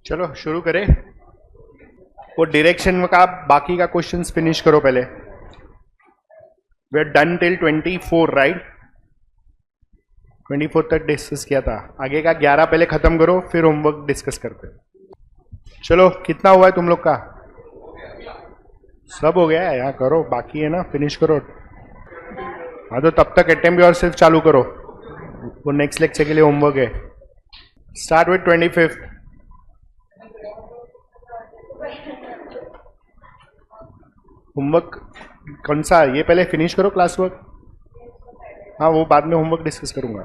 चलो शुरू करें। वो डायरेक्शन का बाकी का क्वेश्चंस फिनिश करो पहले। We are done till 24 right. 24 तक डिस्कस किया था। आगे का 11 पहले खत्म करो, फिर होमवर्क डिस्कस करते हैं। चलो कितना हुआ है तुम लोग का? सब हो गया है? यहाँ करो, बाकी है ना, फिनिश करो। हाँ तो तब तक अटेम्प्ट योरसेल्फ चालू करो, वो नेक्स्ट लेक्चर के लिए होमवर्क है। Start with 25। होमवर्क कौन सा? ये पहले फिनिश करो क्लास वर्क। हाँ वो बाद में होमवर्क डिस्कस करूंगा।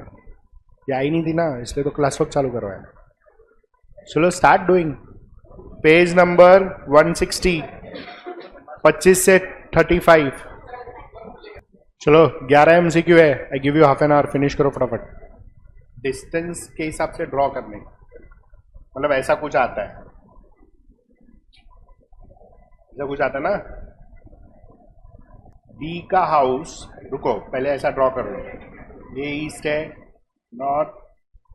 ये आई नहीं थी ना, इसलिए तो क्लास वर्क चालू करवाया। चलो स्टार्ट डूइंग। पेज नंबर 160, 25 से 35। चलो 11 MCQ है। I give you half an hour, finish करो फटाफट। डिस्टेंस के हिसाब से ड्रॉ करने, मतलब ऐसा कुछ आता है, ऐसा कुछ आता है ना। बी का हाउस, रुको पहले ऐसा ड्रॉ कर लो। ये ईस्ट है, नॉर्थ,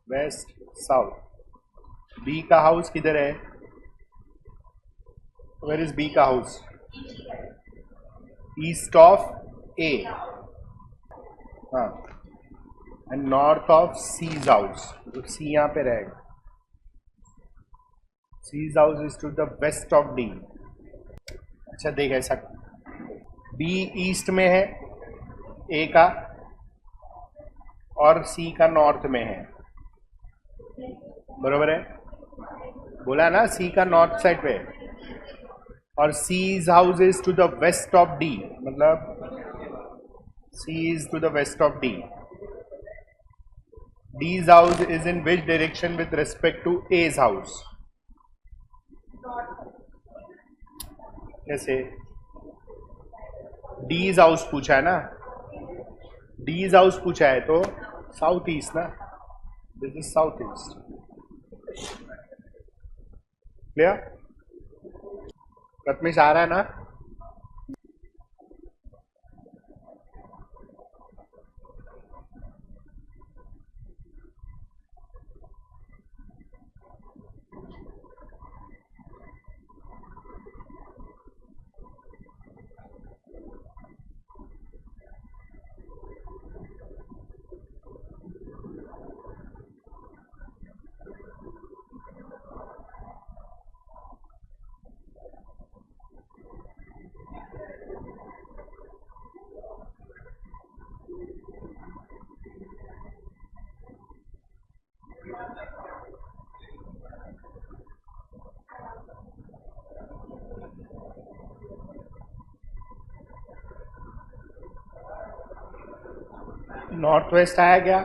वेस्ट, साउथ। बी का हाउस किधर है? वेयर इज बी का हाउस? ईस्ट ऑफ ए, हाँ, and north of C's house. तो सी यहाँ पे रहेगा। C's house is to the west of D. अच्छा देख, ऐसा बी ईस्ट में है ए का, और सी का नॉर्थ में है, बरोबर है? बोला ना, सी का नॉर्थ साइड पे है। और C's house is to the west of D, मतलब C is to the west of D. D's house is in which direction with respect to A's house? कैसे? डीज हाउस पूछा है ना, डीज हाउस पूछा है तो साउथ ईस्ट ना, this is south east. Clear? Prathamesh आ रहा है ना? नॉर्थ वेस्ट आया क्या?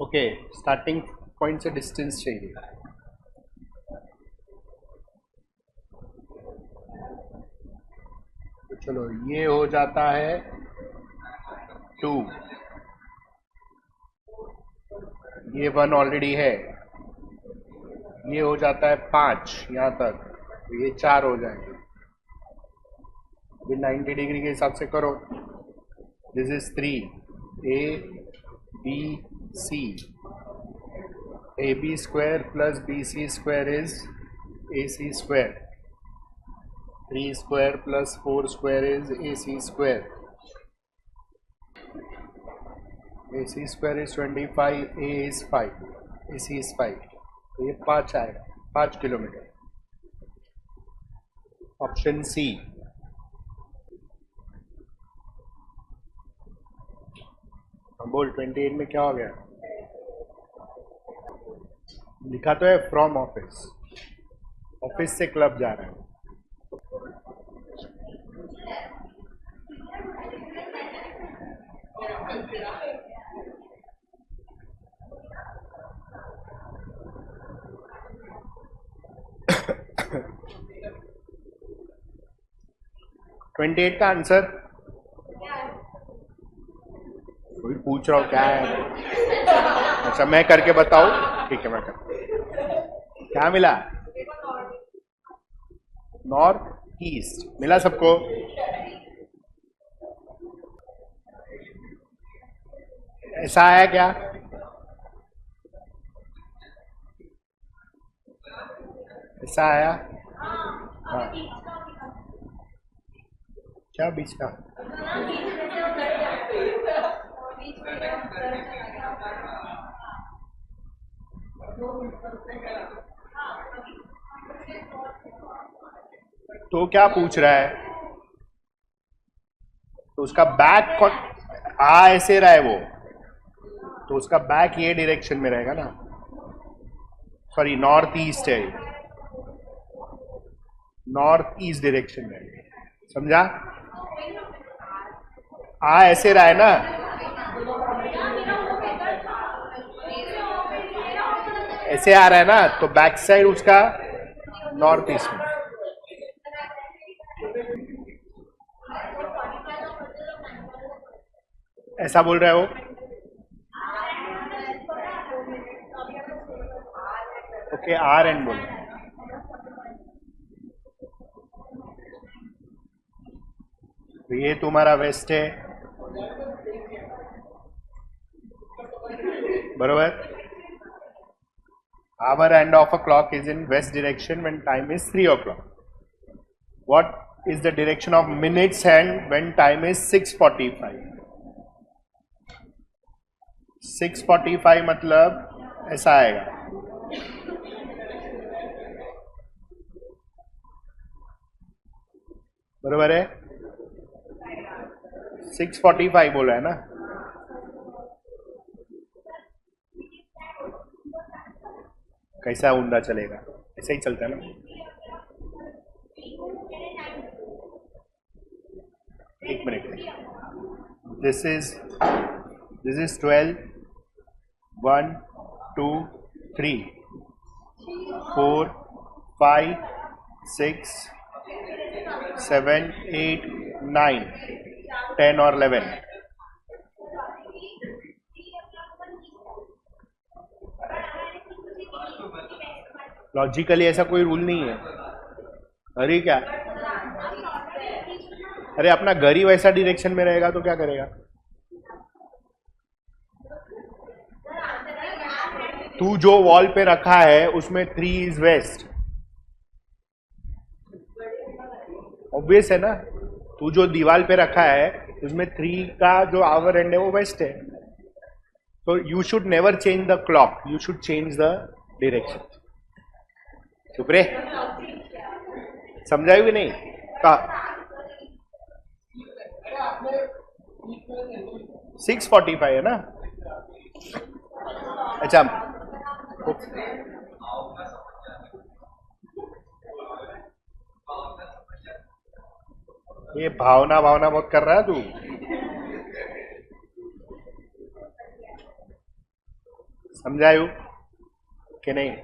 ओके, स्टार्टिंग पॉइंट से डिस्टेंस चाहिए। तो चलो ये हो जाता है 2, ये 1 ऑलरेडी है। ये हो जाता है 5 यहाँ तक, तो ये 4 हो जाएंगे। 90 डिग्री के हिसाब से करो। This is 3, A B C. A B square plus B C square is A C square. 3 square plus 4 square is A C square. A C square is 25, A is 5, A C is 5। तो ये 5 आएगा, 5 kilometre. Option C. बोल 28 में क्या हो गया? लिखा तो है फ्रॉम ऑफिस, ऑफिस से क्लब जा रहा है। ट्वेंटी 28 का आंसर कोई पूछ रहा हो क्या है? अच्छा मैं करके बताऊं? ठीक है मैं कर। क्या मिला? नॉर्थ ईस्ट मिला सबको? ऐसा आया क्या? ऐसा आया। हाँ, क्या बीच का? तो क्या पूछ रहा है? तो उसका बैक कौन? आ ऐसे रहा है वो, तो उसका बैक ये डायरेक्शन में रहेगा ना। सॉरी, नॉर्थ ईस्ट है, नॉर्थ ईस्ट डायरेक्शन में। समझा? आ ऐसे रहा है ना, ऐसे आ रहा है ना, तो बैक साइड उसका नॉर्थ ईस्ट में। ऐसा बोल रहा है वो। ओके, आर एंड बोल। तो ये तुम्हारा वेस्ट है, बरोबर। Hour end of a clock is in west direction when time is 3 o'clock. What is the direction of minutes hand when time is 6:45? 6:45 मतलब ऐसा आएगा। बरोबर है? 6:45 बोला है ना। कैसा उंडा चलेगा? ऐसे ही चलता है ना। एक मिनट। दिस इज 12, 1, 2, 3, 4, 5, 6, 7, 8, 9, 10 और 11। लॉजिकली ऐसा कोई रूल नहीं है। अरे क्या? अरे अपना घर ही वैसा डायरेक्शन में रहेगा तो क्या करेगा? तू जो वॉल पे रखा है उसमें 3 इज वेस्ट। ऑब्वियस है ना। तू जो दीवार पे रखा है उसमें 3 का जो आवर एंड है वो वेस्ट है। तो you should never change the clock, you should change the direction. चुप रे, समझायू कि नहीं? का 6:45 है ना। अच्छा, ये भावना भावना बहुत कर रहा है तू। समझायू कि नहीं?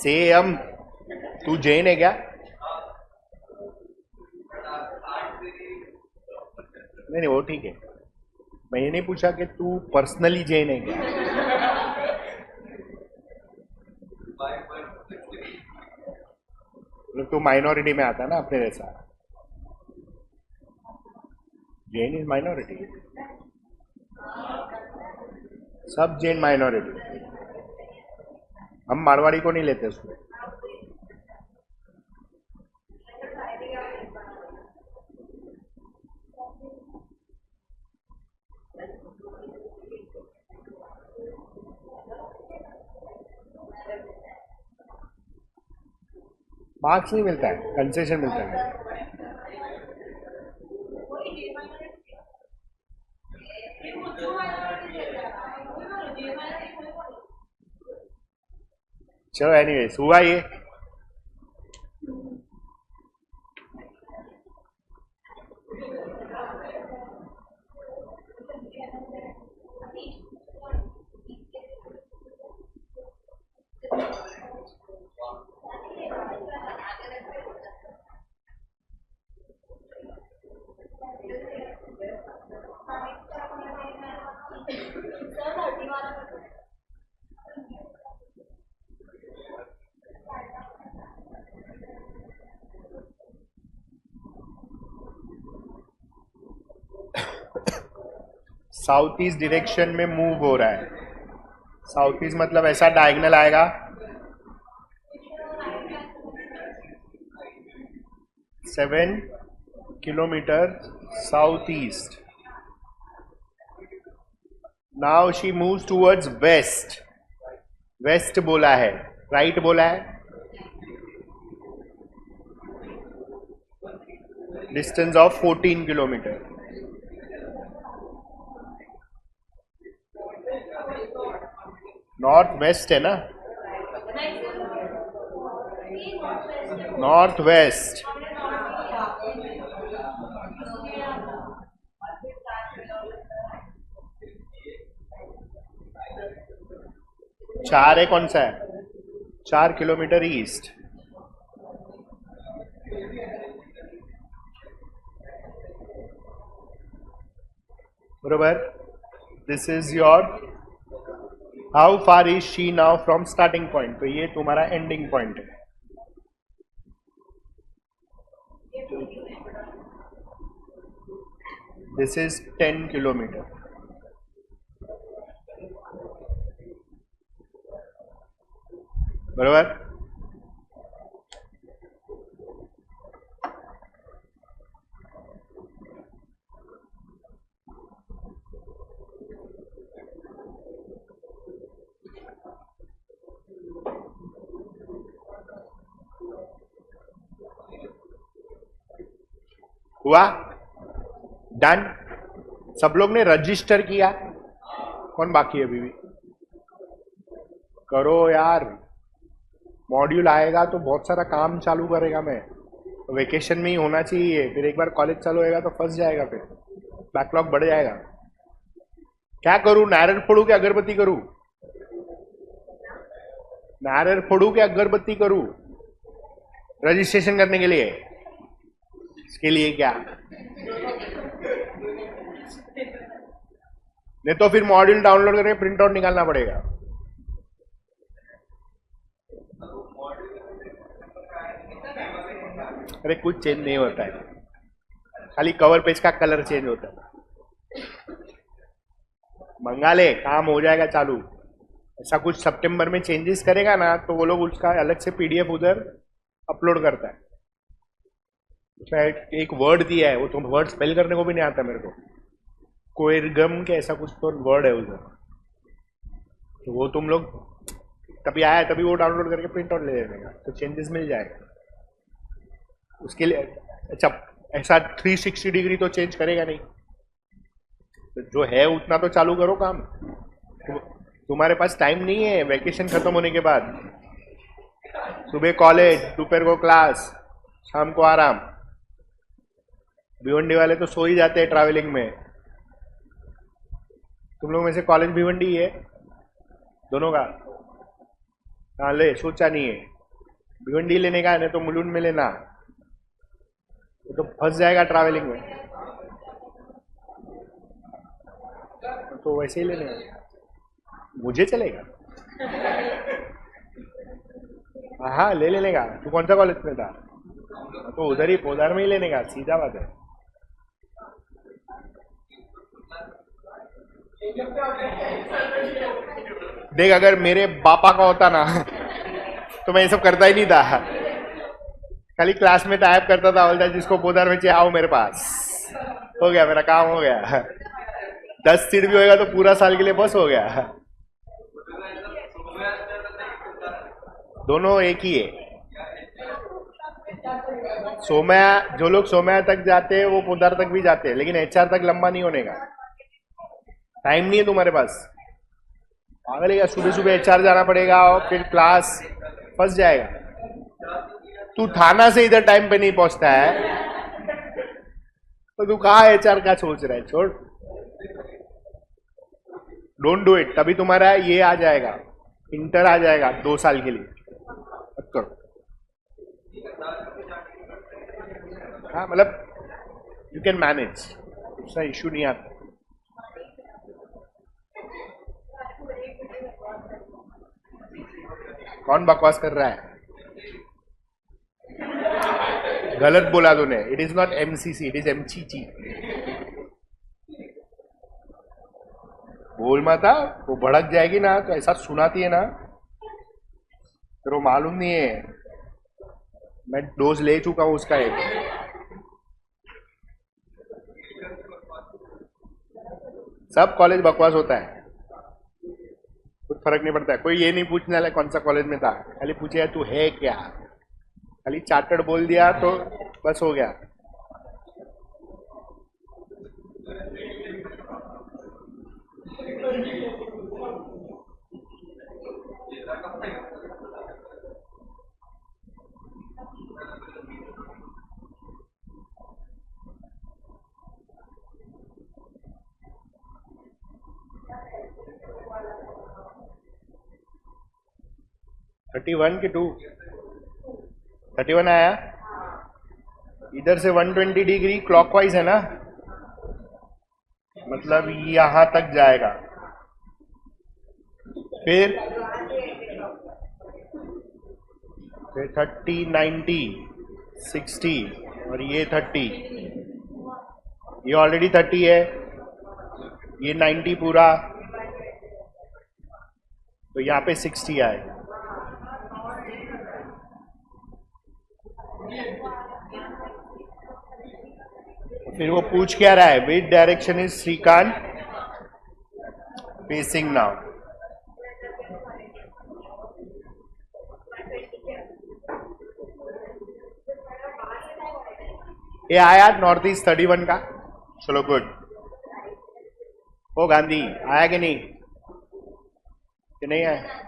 सेम। तू जैन है क्या? नहीं नहीं, वो ठीक है। मैं ये नहीं पूछा कि तू पर्सनली जैन है क्या। मतलब तू माइनॉरिटी में आता है ना अपने जैसा। Jain is minority. सब जैन माइनॉरिटी। हम मारवाड़ी को नहीं लेते उसमें। मार्क्स नहीं मिलता है, कंसेशन मिलता है। चलो एनीवेज, हुआ ये। साउथ ईस्ट डायरेक्शन में मूव हो रहा है. साउथ ईस्ट मतलब ऐसा डायगनल आएगा, 7 kilometre south east. Now she moves towards west. West बोला है, राइट बोला है. Distance of 14 kilometre. North west है ना, नॉर्थ वेस्ट. चार है, कौन सा है? 4 किलोमीटर ईस्ट. बरोबर. This is your, how far is she now from starting point. तो ये तुम्हारा एंडिंग पॉइंट है. This is 10 kilometre. बरोबर. हुआ? डन. सब लोग ने रजिस्टर किया? कौन बाकी है अभी भी? करो यार. मॉड्यूल आएगा तो बहुत सारा काम चालू करेगा. मैं वेकेशन में ही होना चाहिए, फिर एक बार कॉलेज चालू होएगा तो फंस जाएगा, फिर बैकलॉग बढ़ जाएगा. क्या करूं? नारियल फोड़ू कि अगरबत्ती करूं? नारियल फोड़ू कि अगरबत्ती करूं? रजिस्ट्रेशन करने के लिए? इसके लिए क्या? नहीं तो फिर मॉड्यूल डाउनलोड करके प्रिंट आउट निकालना पड़ेगा. अरे कुछ चेंज नहीं होता है, खाली कवर पेज का कलर चेंज होता है. मंगा ले, काम हो जाएगा चालू. ऐसा कुछ सितंबर में चेंजेस करेगा ना तो वो लोग उसका अलग से पीडीएफ उधर अपलोड करता है. उसमें एक वर्ड दिया है, वो तो वर्ड स्पेल करने को भी नहीं आता मेरे को. कोएरगम के ऐसा कुछ तो वर्ड है उधर. तो वो तुम लोग तभी आया है, तभी वो डाउनलोड करके प्रिंट आउट ले लेगा तो चेंजेस मिल जाएगा. उसके लिए अच्छा ऐसा 360 डिग्री तो चेंज करेगा नहीं. तो जो है उतना तो चालू करो काम. तुम्हारे पास टाइम नहीं है. वैकेशन खत्म होने के बाद सुबह कॉलेज, दोपहर को क्लास, शाम को आराम. भिवंडी वाले तो सो ही जाते हैं ट्रैवलिंग में. तुम लोग में से कॉलेज भिवंडी ही है दोनों का? हाँ ले, सोचा नहीं है. भिवंडी लेने का नहीं तो मुलुंड में लेना, तो फंस जाएगा ट्रैवलिंग में. तो वैसे ही लेने मुझे चलेगा. हाँ ले लेने का. तू कौन सा कॉलेज में था? तो उधर ही पोदार में ही लेने का, सीधा बात है. देख अगर मेरे पापा का होता ना तो मैं ये सब करता ही नहीं था. खाली क्लास में टाइप करता था, बोलता जिसको पोदार में चाहिए आओ मेरे पास. हो गया, मेरा काम हो गया. 10 सीट भी होएगा तो पूरा साल के लिए बस हो गया. दोनों एक ही है. सोमया, जो लोग सोमया तक जाते हैं वो पोदार तक भी जाते हैं, लेकिन एचआर तक लंबा नहीं होने का. टाइम नहीं है तुम्हारे पास. पागल है, सुबह सुबह एचआर जाना पड़ेगा और फिर क्लास, फंस जाएगा. तू थाना से इधर टाइम पे नहीं पहुंचता है तो तू कहा एचआर का सोच रहा है. छोड़, डोंट डू इट. तभी तुम्हारा ये आ जाएगा, इंटर आ जाएगा 2 साल के लिए. मत करो. हाँ मतलब यू कैन मैनेज, ऐसा इशू नहीं आता. कौन बकवास कर रहा है? गलत बोला तूने. It is not MCC, it is MCC. बोल मत आ, वो भड़क जाएगी ना तो ऐसा सुनाती है ना, फिर वो मालूम नहीं है। मैं डोज ले चुका हूं उसका एक। सब कॉलेज बकवास होता है, कुछ फर्क नहीं पड़ता है। कोई ये नहीं पूछने वाला कौन सा कॉलेज में था, खाली पूछे यार तू है क्या, खाली चार्टर्ड बोल दिया तो बस हो गया। थर्टी वन की 2, 31 आया। इधर से 120 डिग्री क्लॉकवाइज है ना, मतलब यहां तक जाएगा। फिर 30, 90, 60 और ये 30, ये ऑलरेडी 30 है, ये 90 पूरा, तो यहाँ पे 60 आएगा। फिर वो पूछ क्या रहा है, which direction is Shrikant facing now. ये आया नॉर्थ ईस्ट 31 का, चलो गुड। ओ गांधी आया कि नहीं, कि नहीं आया?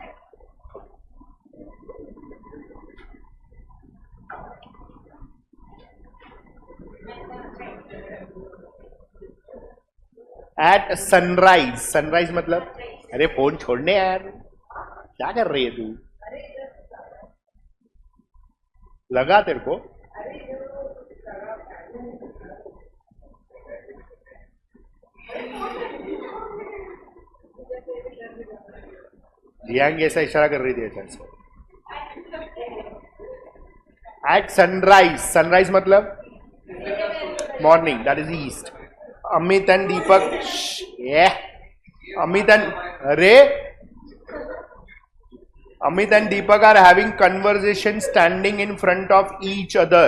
एट सनराइज, सनराइज मतलब, अरे फोन छोड़ने यार, क्या कर रही है तू, लगा तेरे को? धियांग ऐसा इशारा कर रही थी ऐसा। एट सनराइज, सनराइज मतलब morning, that is east. Amit and Deepak, ये अमित एंड, अरे Amit and Deepak are having conversation standing in front of each other.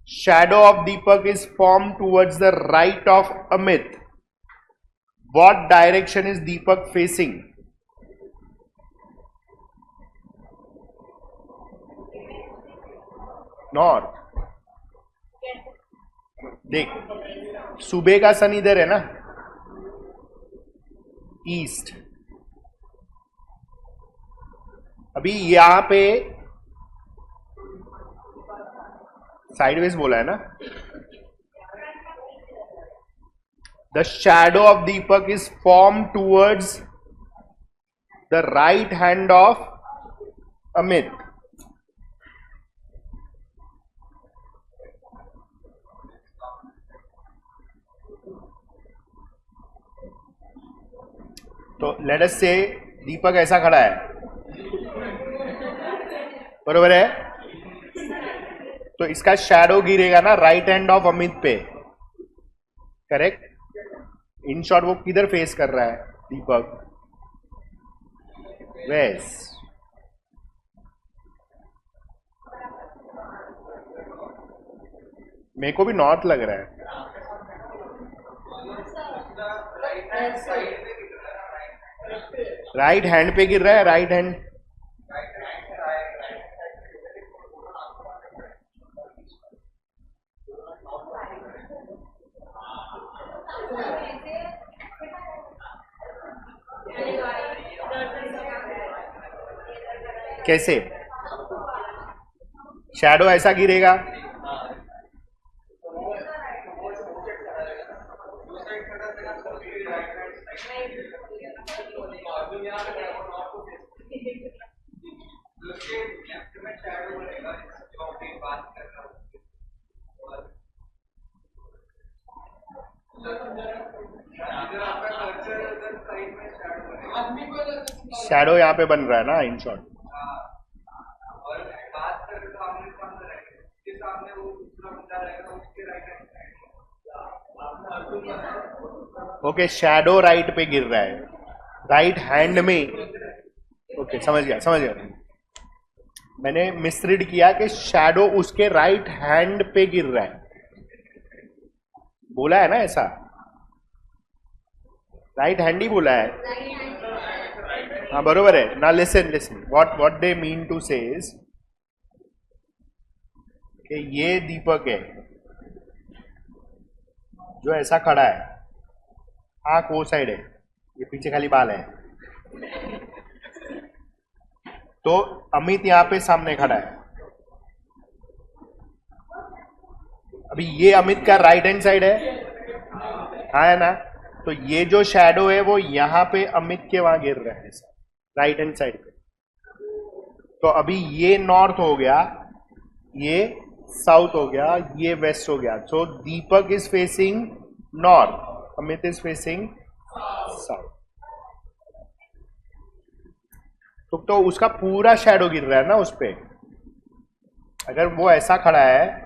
Shadow of Deepak is formed towards the right of Amit. What direction is Deepak facing? North. देख, सुबह का सन इधर है ना, east. अभी यहां पे साइडवेज बोला है ना। The shadow of Deepak is form towards the right hand of Amit. तो लेट अस से दीपक ऐसा खड़ा है, बरोबर है, तो इसका शैडो गिरेगा ना राइट हैंड ऑफ अमित पे, करेक्ट। इन शॉर्ट वो किधर फेस कर रहा है दीपक, वेस्ट। मेरे को भी नॉर्थ लग रहा है। राइट हैंड पे गिर रहा है, राइट हैंड। कैसे शैडो ऐसा गिरेगा? शैडो यहाँ पे बन रहा है ना in short. Okay, shadow right पे गिर रहा है। राइट हैंड में, ओके समझ गया समझ गया। मैंने मिसरीड किया कि शैडो उसके राइट हैंड पे गिर रहा है, बोला है ना ऐसा, राइट हैंड ही बोला है। हाँ बरोबर है ना। Listen listen, what they mean to say is कि ये दीपक है जो ऐसा खड़ा है, आंख वो साइड है, ये पीछे खाली बाल है, तो अमित यहां पे सामने खड़ा है। अभी ये अमित का राइट हैंड साइड है, हाँ है ना, तो ये जो शैडो है वो यहां पे अमित के वहां गिर रहा है राइट हैंड साइड पे। तो अभी ये नॉर्थ हो गया, ये साउथ हो गया, ये वेस्ट हो गया। So Deepak is facing north, Amit is facing south. तो उसका पूरा शैडो गिर रहा है ना उस पे। अगर वो ऐसा खड़ा है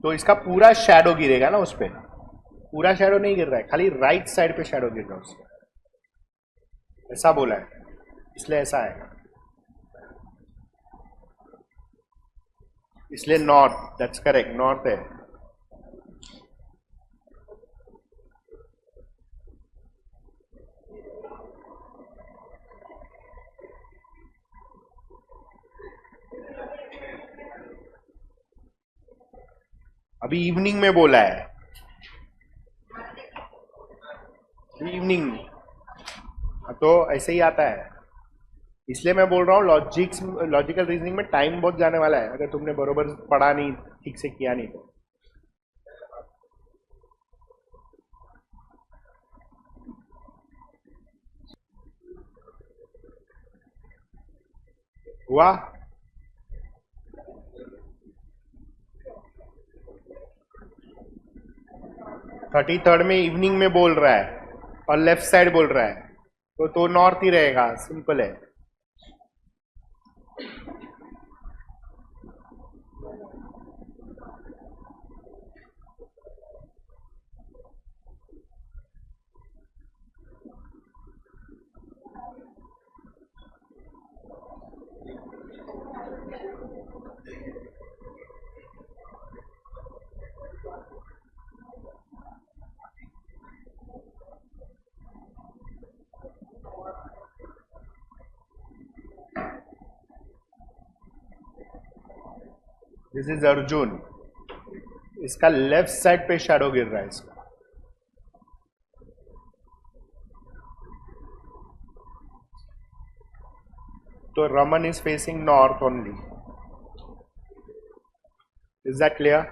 तो इसका पूरा शैडो गिरेगा ना उस पे। पूरा शैडो नहीं गिर रहा है, खाली राइट साइड पे शैडो गिर रहा है उसका, ऐसा बोला है, इसलिए ऐसा आएगा, इसलिए नॉर्थ, दैट्स करेक्ट, नॉर्थ है। अभी इवनिंग में बोला है, इवनिंग, तो ऐसे ही आता है। इसलिए मैं बोल रहा हूँ लॉजिकल रीजनिंग में टाइम बहुत जाने वाला है, अगर तुमने बरोबर पढ़ा नहीं, ठीक से किया नहीं तो। हुआ? थर्टी थर्ड में इवनिंग में बोल रहा है और लेफ्ट साइड बोल रहा है, तो नॉर्थ ही रहेगा, सिंपल है। दिस इज अर्जुन, इसका लेफ्ट साइड पे शैडो गिर रहा है इसका। तो Raman is facing north only. Is that clear?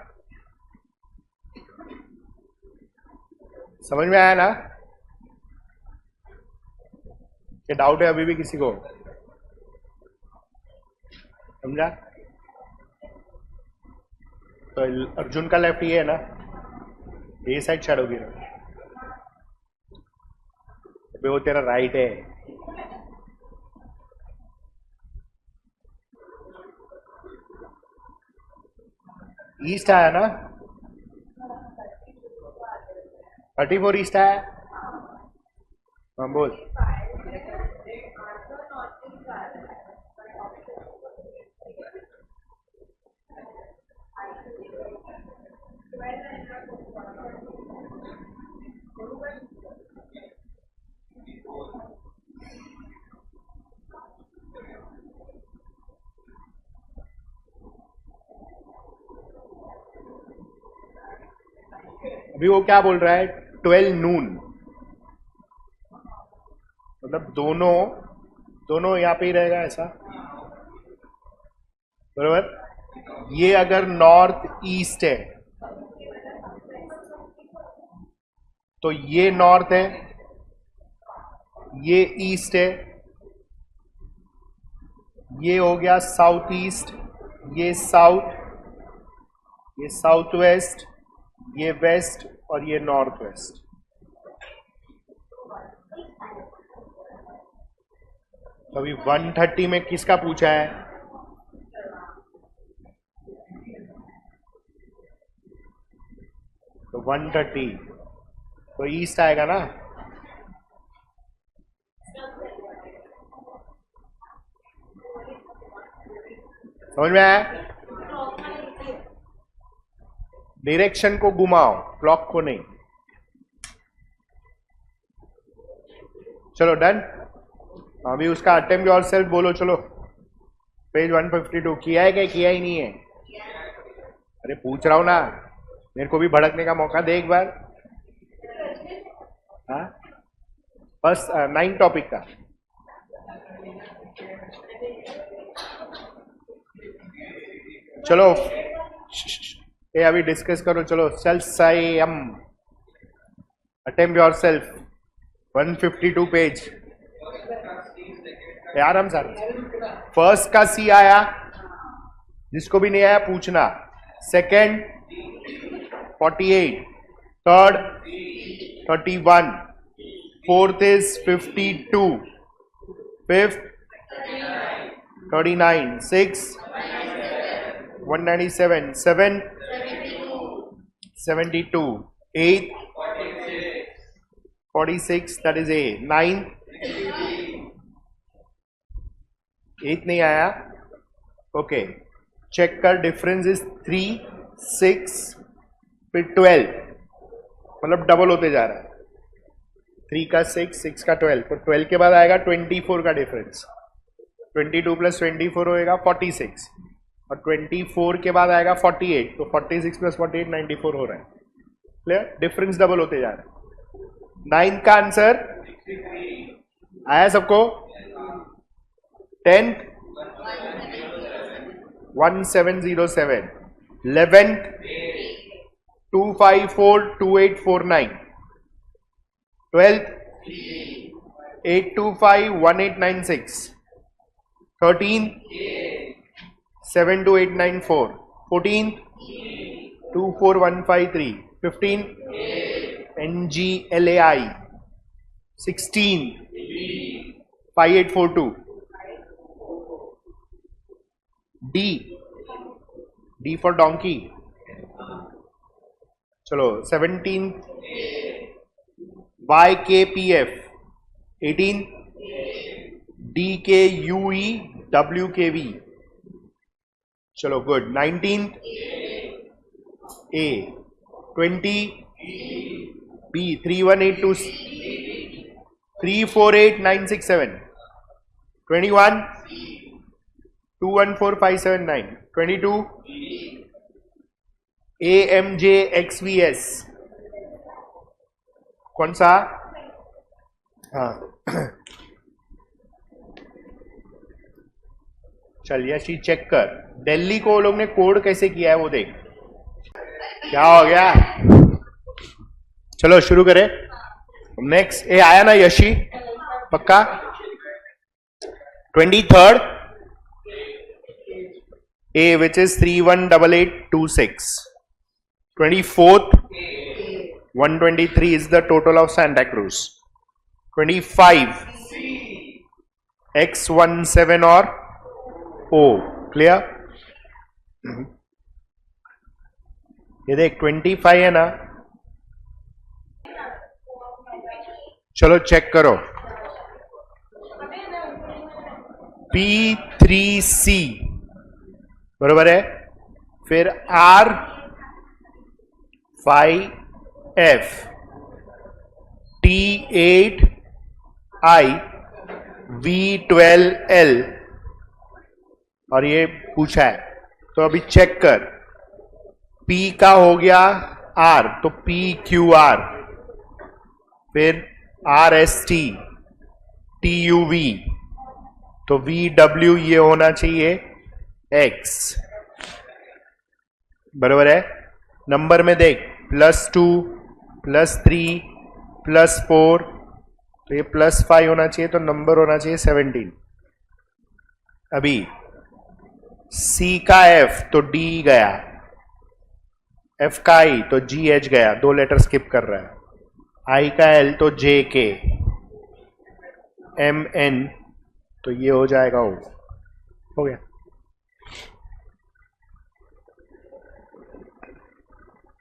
समझ में आया ना? क्या डाउट है अभी भी किसी को? समझा? तो अर्जुन का लेफ्ट ये है ना, ये साइड शैडो गिरा, अबे वो तेरा राइट है। ईस्ट आया ना, 34 ईस्ट आया। हाँ बोल। अभी वो क्या बोल रहा है, 12 नून, मतलब दोनों दोनों यहाँ पे ही रहेगा ऐसा, बराबर। ये अगर नॉर्थ ईस्ट है तो ये नॉर्थ है, ये ईस्ट है, ये हो गया साउथ ईस्ट, ये साउथ, ये साउथ वेस्ट, ये वेस्ट और ये नॉर्थ वेस्ट। तो अभी 130 में किसका पूछा है? 130, तो ईस्ट आएगा ना। समझ में आया? डायरेक्शन को घुमाओ, क्लॉक को नहीं। चलो डन। अभी उसका अटेम्प्ट योरसेल्फ बोलो। चलो पेज 152 किया है क्या? किया ही नहीं है? अरे पूछ रहा हूं ना, मेरे को भी भड़कने का मौका दे एक बार। हाँ बस 9 टॉपिक का। चलो ये अभी डिस्कस करो। चलो सेल्फ संयम, अटेम्प्ट योरसेल्फ 152 पेज। आराम सर। फर्स्ट का सी आया, जिसको भी नहीं आया पूछना। Second 48, third 31, fourth is 52, fifth 39, six 197, seven 72, eight 46, that is A, 9 8 नहीं आया। ओके चेक कर, डिफरेंस इज 3, 6 फिर 12, मतलब डबल होते जा रहा है। 3 का 6, 6 का 12, तो 12 के बाद आएगा 24 का डिफरेंस। 22 प्लस 24 होएगा 46, और 24 के बाद आएगा 48, तो 46 प्लस 48 94 हो रहा है। क्लियर? डिफरेंस डबल होते जा रहा है। 9 का आंसर आया सबको? 10th 1707, 11th 254 2849, 12th 825 1896, 13th 72894, 14th 24153, 15th NGLAI, 16th 5842, D for donkey। चलो 17th YKPF, 18th DKUE WKV। चलो good. 19th A, 20 B 3182 348967, 21 214579, 22 AMJXVS। कौन सा? हाँ चल यशी चेक कर। दिल्ली को लोग ने कोड कैसे किया है वो देख। क्या हो गया? चलो शुरू करें। नेक्स्ट ए आया ना यशी? पक्का? 23rd A, which is 318826. 24th 123 is the total of Santa Cruz. 25 X17 or O. Clear? ये देख 25 है ना। चलो चेक करो। P3C बरोबर है। फिर R5F, T8I, V12L, और ये पूछा है तो अभी चेक कर। P का हो गया R, तो PQR, फिर RST, TUV, तो VW ये होना चाहिए X। बराबर है। नंबर में देख +2 +3 +4, तो ये +5 होना चाहिए, तो नंबर होना चाहिए 17। अभी C का F तो D गया, F का I तो GH गया, 2 लेटर स्किप कर रहा है। I का L तो JK, MN तो ये हो जाएगा O। हो गया।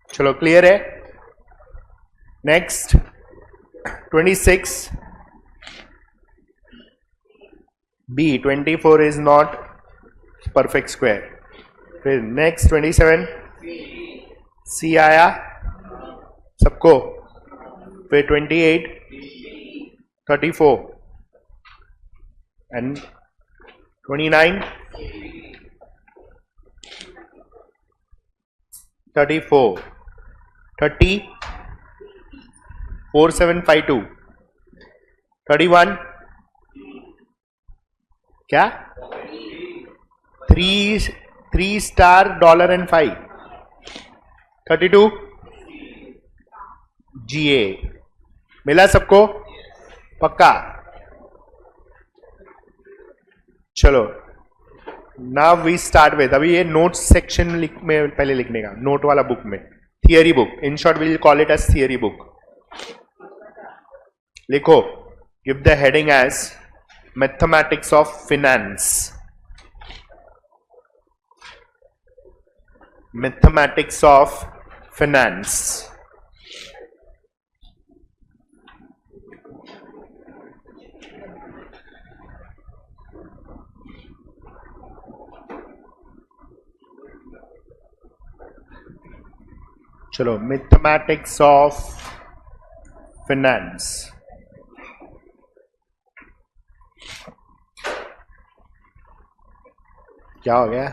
चलो क्लियर है। Next 26 B, 24 is not perfect square. फिर नेक्स्ट 27 सी आया सबको. फिर 28 34 एंड 29 34 30 4752 31 क्या 3 स्टार डॉलर एंड 5 32 जीए. मिला सबको पक्का. चलो नाउ वी स्टार्ट विद, अभी ये नोट्स सेक्शन में पहले लिखने का, नोट वाला बुक में, theory book. In short will call it as theory book. लिखो, give the heading as mathematics of finance. Mathematics of finance. चलो, मैथमेटिक्स ऑफ फिनेंस. क्या हो गया?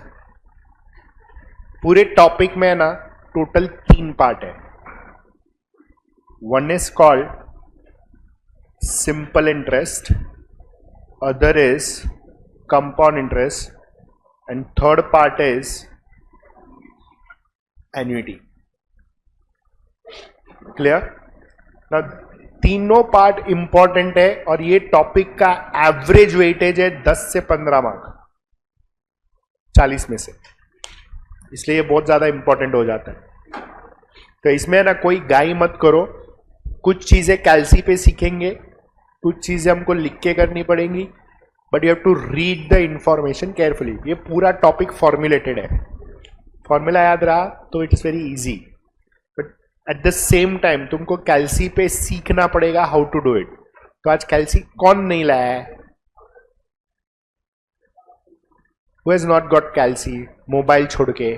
पूरे टॉपिक में ना टोटल 3 पार्ट है. One is called simple interest, other is compound interest and third part is annuity. Clear ना? तीनों पार्ट इंपॉर्टेंट है और ये टॉपिक का एवरेज वेटेज है 10 से 15 मार्क 40 में से, इसलिए ये बहुत ज्यादा इंपॉर्टेंट हो जाता है. तो इसमें ना कोई गाई मत करो. कुछ चीजें कैल्सी पे सीखेंगे, कुछ चीजें हमको लिख के करनी पड़ेंगी, but you have to read the information carefully. ये पूरा टॉपिक फॉर्मुलेटेड है. फॉर्मूला याद रहा तो it is very easy, but at the same time तुमको कैल्सी पे सीखना पड़ेगा हाउ टू डू इट. तो आज कैल्सी कौन नहीं लाया है? Who has not got calci? Mobile छोड़ के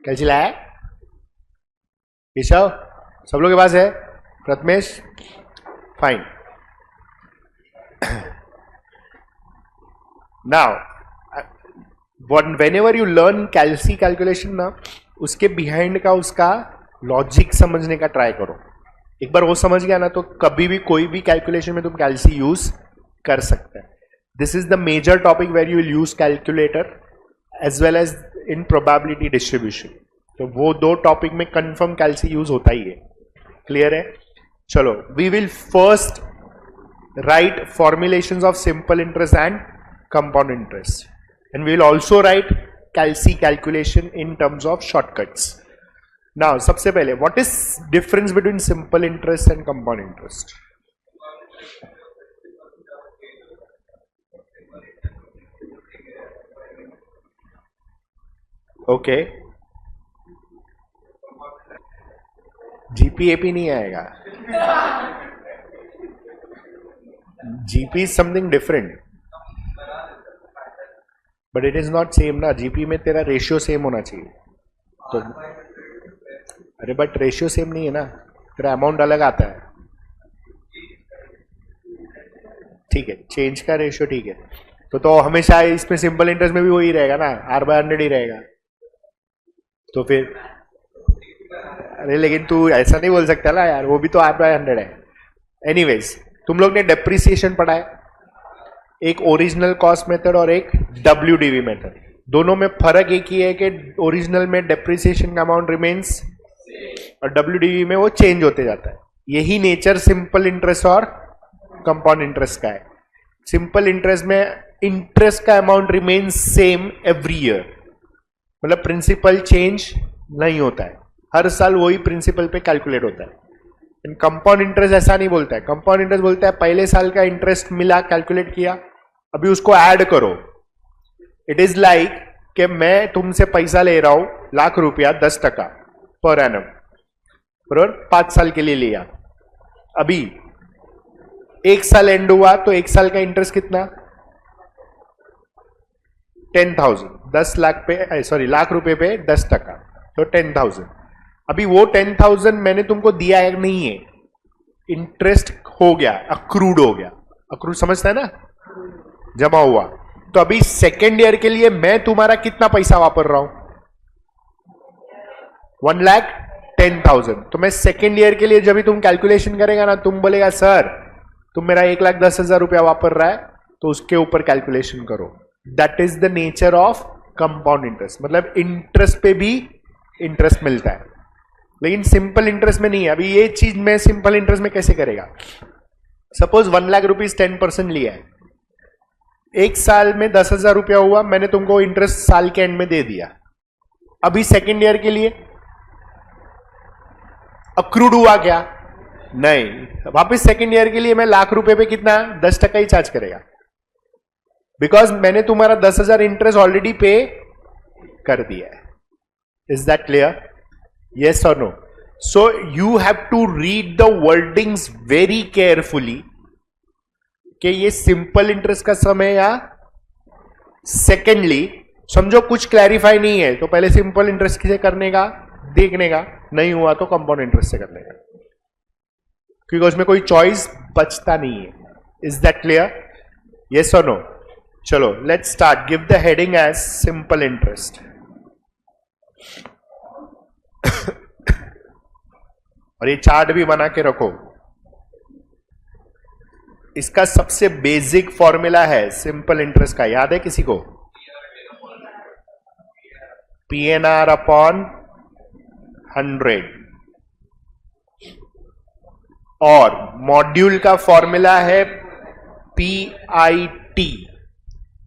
कैल्सी लाया है? केशव, सब लोग के पास है? Prathamesh, fine. Now whenever you learn calci calculation ना, उसके बिहाइंड का उसका लॉजिक समझने का ट्राई करो. एक बार वो समझ गया ना तो कभी भी कोई भी कैलकुलेशन में तुम कैल्सी यूज कर सकते हैं. This is the major topic where you will use calculator as well as in probability distribution. तो वो 2 टॉपिक में कंफर्म कैल्सी यूज होता ही है. क्लियर है? चलो, we will first write formulations of simple interest and compound interest, and we will also write कैल्सी calculation in terms of shortcuts. Now, सबसे पहले, what is difference between simple interest and compound interest? Okay, GP AP नहीं आएगा. GP is something different, but it is not same ना. GP में तेरा ratio same होना चाहिए. तो अरे बट रेशियो सेम नहीं है ना, तेरा अमाउंट अलग आता है. ठीक है, चेंज का रेशियो ठीक है. तो हमेशा इसमें सिंपल इंटरेस्ट में भी वही रहेगा ना, R/100 ही रहेगा. तो फिर अरे लेकिन तू ऐसा नहीं बोल सकता ना यार, वो भी तो R/100 है. एनीवेज, तुम लोग ने डेप्रिसिएशन पढ़ा है, एक ओरिजिनल कॉस्ट मेथड और एक WDV मेथड. दोनों में फर्क एक ही है कि ओरिजिनल में डेप्रिसिएशन का अमाउंट रिमेन्स और WDV में वो चेंज होते जाता है. यही नेचर सिंपल इंटरेस्ट और कंपाउंड इंटरेस्ट का है. सिंपल इंटरेस्ट में इंटरेस्ट का amount remains same every year, मतलब प्रिंसिपल चेंज नहीं होता है, हर साल वही प्रिंसिपल पे कैलकुलेट होता है. कंपाउंड इंटरेस्ट ऐसा नहीं बोलता है. कंपाउंड इंटरेस्ट बोलता है पहले साल का इंटरेस्ट मिला, कैलकुलेट किया, अभी उसको ऐड करो. इट इज लाइक कि मैं तुमसे पैसा ले रहा हूं ₹1,00,000 10% पर एनम, बरोबर, 5 साल के लिए लिया। अभी 1 साल एंड हुआ तो 1 साल का इंटरेस्ट कितना? 10,000, 10 लाख पे, सॉरी लाख रुपए पे 10%, तो 10,000। अभी वो 10,000 मैंने तुमको दिया है नहीं है, इंटरेस्ट हो गया, अक्रूड हो गया। अक्रूड समझता है ना, जमा हुआ। तो अभी सेकेंड ईयर के लिए मैं तुम्हारा कितना पैसा वापर रहा हूं? 1,10,000। तो मैं सेकेंड ईयर के लिए जब भी तुम कैलकुलेशन करेगा ना, तुम बोलेगा सर तुम मेरा 1,10,000 रुपया वापर रहा है, तो उसके ऊपर कैलकुलेशन करो। That is the nature of compound interest, मतलब इंटरेस्ट पे भी इंटरेस्ट मिलता है, लेकिन सिंपल इंटरेस्ट में नहीं है। अभी ये चीज मैं सिंपल इंटरेस्ट में कैसे करेगा? सपोज 1,00,000 रुपीज 10% लिया है, 1 साल में 10,000 रुपया हुआ, मैंने तुमको इंटरेस्ट साल के एंड में दे दिया। अभी सेकेंड ईयर के लिए अक्रूड हुआ क्या? नहीं, वापस सेकेंड ईयर के लिए मैं लाख रुपए पे कितना 10% ही चार्ज करेगा, बिकॉज मैंने तुम्हारा 10,000 इंटरेस्ट ऑलरेडी पे कर दिया है। Is that clear? यस और no? So you have to read the wordings very carefully कि ये सिंपल इंटरेस्ट का समय या सेकेंडली। समझो कुछ क्लैरिफाई नहीं है तो पहले सिंपल इंटरेस्ट से करने का देखने का, नहीं हुआ तो कंपाउंड इंटरेस्ट से करने का, क्योंकि उसमें कोई चॉइस बचता नहीं है। Is that clear? यस और नो? चलो let's start. Give the heading as simple interest. और ये चार्ट भी बना के रखो। इसका सबसे बेसिक फॉर्मूला है सिंपल इंटरेस्ट का, याद है किसी को? PNR upon 100। और मॉड्यूल का फॉर्मूला है PIT।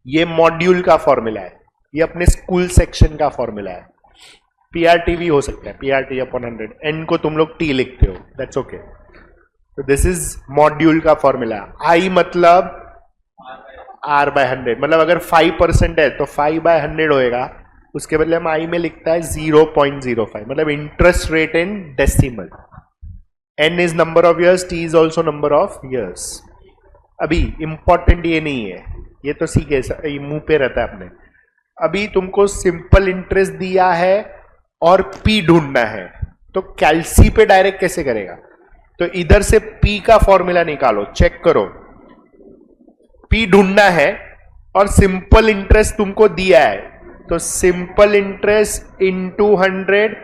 ये मॉड्यूल का फॉर्मूला है, ये अपने स्कूल सेक्शन का फॉर्मूला है। PRT भी हो सकता है, PRT अपॉन 100। एन को तुम लोग T लिखते हो, दैट्स ओके। तो दिस इज मॉड्यूल का फॉर्मूला। I मतलब R/100, मतलब अगर 5% है तो 5/100 होएगा, उसके बदले हम I में लिखता है 0.05, मतलब interest rate in decimal. N is number of years, T is also number of years. अभी इंपॉर्टेंट ये नहीं है, ये तो सीखे, ये मुंह पे रहता है अपने। अभी तुमको सिंपल इंटरेस्ट दिया है और P ढूंढना है, तो कैलसी पे डायरेक्ट कैसे करेगा? तो इधर से P का फॉर्मूला निकालो, चेक करो। P ढूंढना है और सिंपल इंटरेस्ट तुमको दिया है, तो simple interest into 100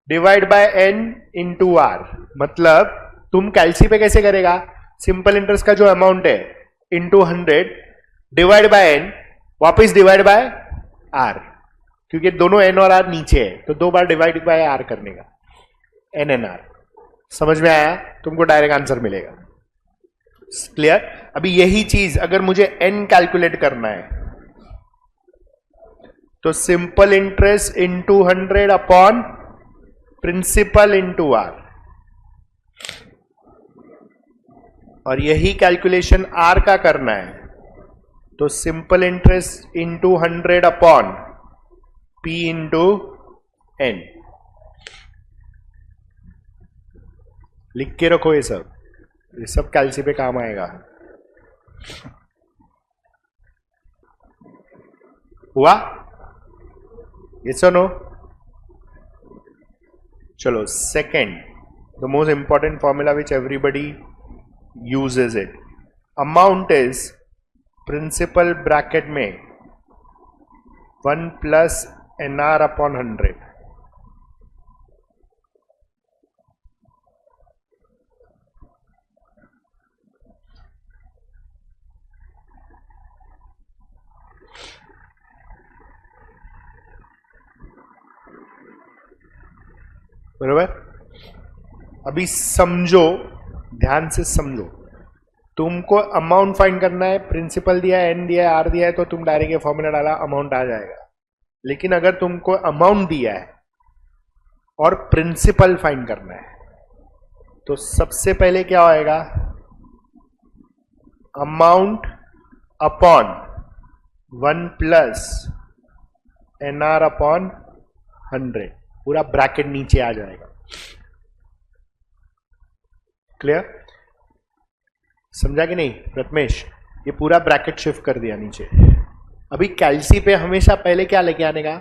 divide by N into R। मतलब तुम कैलसी पे कैसे करेगा? सिंपल इंटरेस्ट का जो अमाउंट है इंटू 100 डिवाइड बाय N, वापिस डिवाइड बाय R, क्योंकि दोनों N और R नीचे है, तो 2 बार डिवाइड बाय R करने का, NNR। समझ में आया? तुमको डायरेक्ट आंसर मिलेगा। क्लियर? अभी यही चीज अगर मुझे N कैलकुलेट करना है, तो simple interest into 100 upon principal into R, और यही कैलकुलेशन R का करना है, तो simple interest into 100 upon P into N। लिख के रखो ये सब कैलसी पे काम आएगा। हुआ? यस और नो? चलो second, the most important formula which everybody uses it. Amount is principal bracket में 1 प्लस NR अपॉन 100। बरोबर? अभी समझो, ध्यान से समझो। तुमको अमाउंट फाइंड करना है, प्रिंसिपल दिया है, N दिया है, R दिया है, तो तुम डायरेक्ट ये फॉर्मूला डाला, अमाउंट आ जाएगा। लेकिन अगर तुमको अमाउंट दिया है और प्रिंसिपल फाइंड करना है, तो सबसे पहले क्या होएगा? Amount upon 1 plus NR upon 100, पूरा ब्रैकेट नीचे आ जाएगा। क्लियर? समझा कि नहीं प्रथमेश? ये पूरा ब्रैकेट शिफ्ट कर दिया नीचे। अभी कैल्सी पे हमेशा पहले क्या लेके आने का?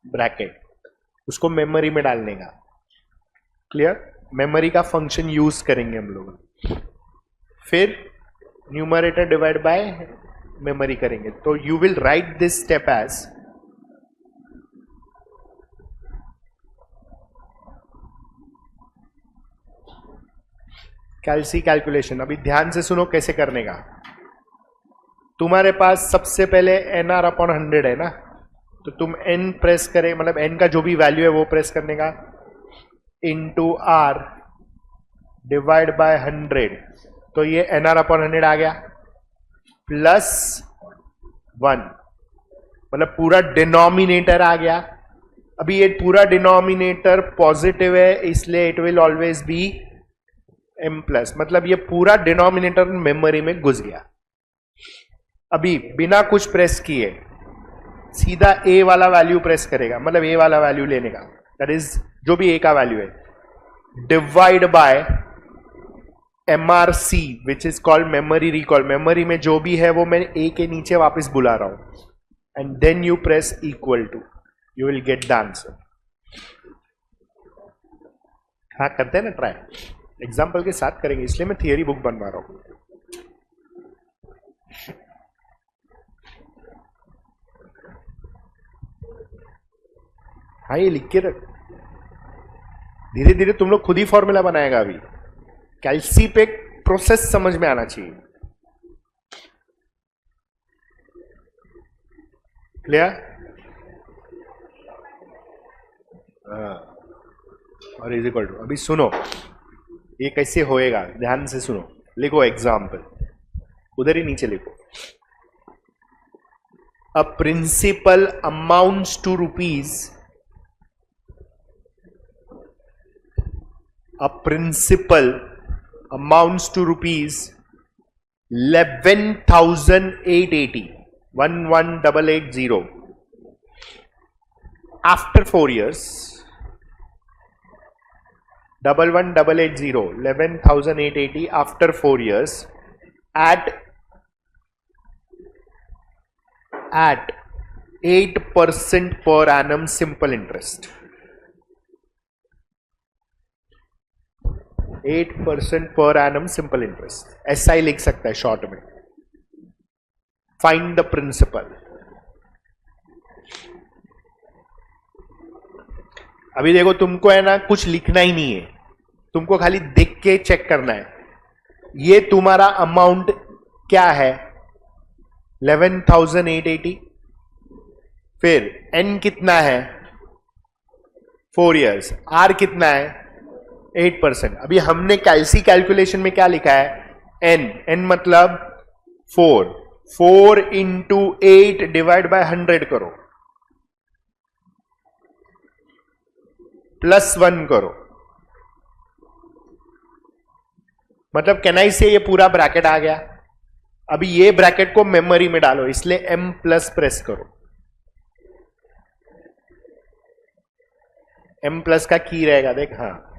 ब्रैकेट, उसको मेमोरी में डालने का। क्लियर? मेमोरी का फंक्शन यूज करेंगे हम लोग। फिर न्यूमरेटर डिवाइड बाय मेमोरी करेंगे। तो you will write this step as calci calculation. अभी ध्यान से सुनो कैसे करने का। तुम्हारे पास सबसे पहले NR अपॉन 100 है ना, तो तुम N प्रेस करे, मतलब N का जो भी वैल्यू है वो प्रेस करने का, इंटू R डिवाइड बाय 100। तो ये NR अपॉन 100 आ गया, प्लस 1, मतलब पूरा डिनोमिनेटर आ गया। अभी ये पूरा डिनोमिनेटर पॉजिटिव है, इसलिए it will always be M plus, मतलब ये पूरा डिनोमिनेटर मेमोरी में घुस गया। अभी बिना कुछ प्रेस किए सीधा A वाला वैल्यू प्रेस करेगा, मतलब A वाला वैल्यू लेने का, दैट इज जो भी A का वैल्यू है, divide by MRC which is called memory recall. Memory में जो भी है वो मैं A के नीचे वापस बुला रहा हूं, and then you press equal to, you will get the answer. हाँ करते हैं ना ट्राई, एग्जाम्पल के साथ करेंगे, इसलिए मैं थियरी बुक बनवा रहा हूं। हाँ ये लिख के रख, धीरे धीरे तुम लोग खुद ही फॉर्मूला बनाएगा। अभी कैल्सी पे प्रोसेस समझ में आना चाहिए। क्लियर? और इज इक्वल टू, अभी सुनो ये कैसे होएगा, ध्यान से सुनो। लिखो एग्जाम्पल, उधर ही नीचे लिखो। A principal amounts to rupees, a principal amounts to rupees 11,880, 11,880 after 4 years, 11,880, 11,880 after 4 years at 8% per annum simple interest। 8% per annum simple interest, SI लिख सकता है शॉर्ट में। Find the principal. अभी देखो तुमको है ना कुछ लिखना ही नहीं है, तुमको खाली देख के चेक करना है। ये तुम्हारा अमाउंट क्या है? 11,880। फिर N कितना है? 4 years। R कितना है? 8%। अभी हमने कैल्सी कैलकुलेशन में क्या लिखा है? N मतलब 4 इंटू 8 डिवाइड बाय 100 करो, प्लस 1 करो, मतलब कैन आई से ये पूरा ब्रैकेट आ गया। अभी ये ब्रैकेट को मेमोरी में डालो, इसलिए M प्लस प्रेस करो। M प्लस का की रहेगा देख। हाँ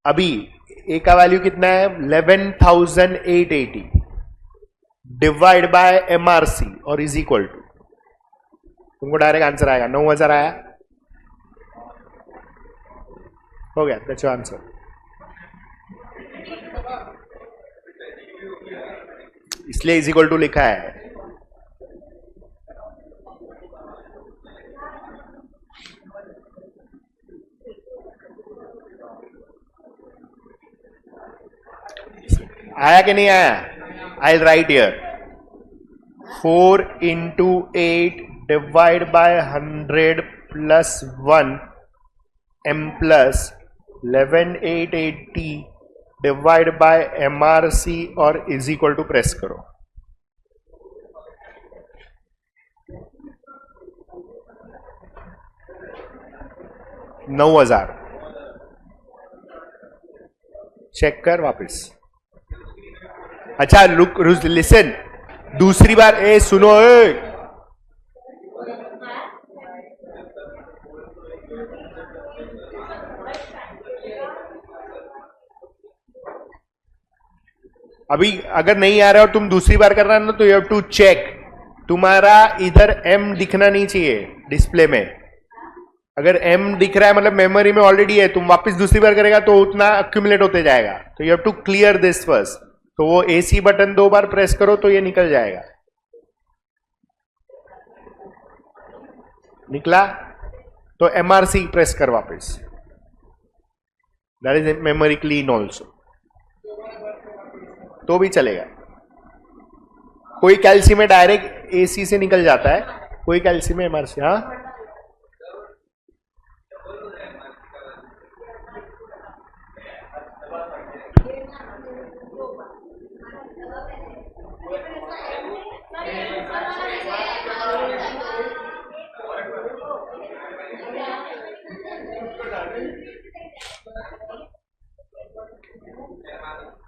अभी A का वैल्यू कितना है? 11,880 डिवाइड बाय MRC और इज इक्वल टू, तुमको डायरेक्ट आंसर आएगा 9,000 आया। हो गया, दैट्स योर आंसर। इसलिए इज इक्वल टू लिखा है। आया कि नहीं आया? I write here 4 into 8 divide by 100 plus 1 M plus 11,880 divide by MRC और इज इक्वल टू प्रेस करो। $9,000 चेक कर वापस। अच्छा लुक लिसन, दूसरी बार ए सुनो अभी अगर नहीं आ रहा और तुम दूसरी बार कर रहा है ना, तो यू हैव टू चेक, तुम्हारा इधर m दिखना नहीं चाहिए डिस्प्ले में। अगर m दिख रहा है मतलब मेमोरी में ऑलरेडी है, तुम वापस दूसरी बार करेगा तो उतना अक्यूमुलेट होते जाएगा। तो you have to clear this first. तो वो AC बटन 2 बार प्रेस करो तो ये निकल जाएगा। निकला तो MRC प्रेस कर वापस, that is memory clean also, तो भी चलेगा। कोई कैल्सी में डायरेक्ट AC से निकल जाता है, कोई कैल्सी में MRC। हाँ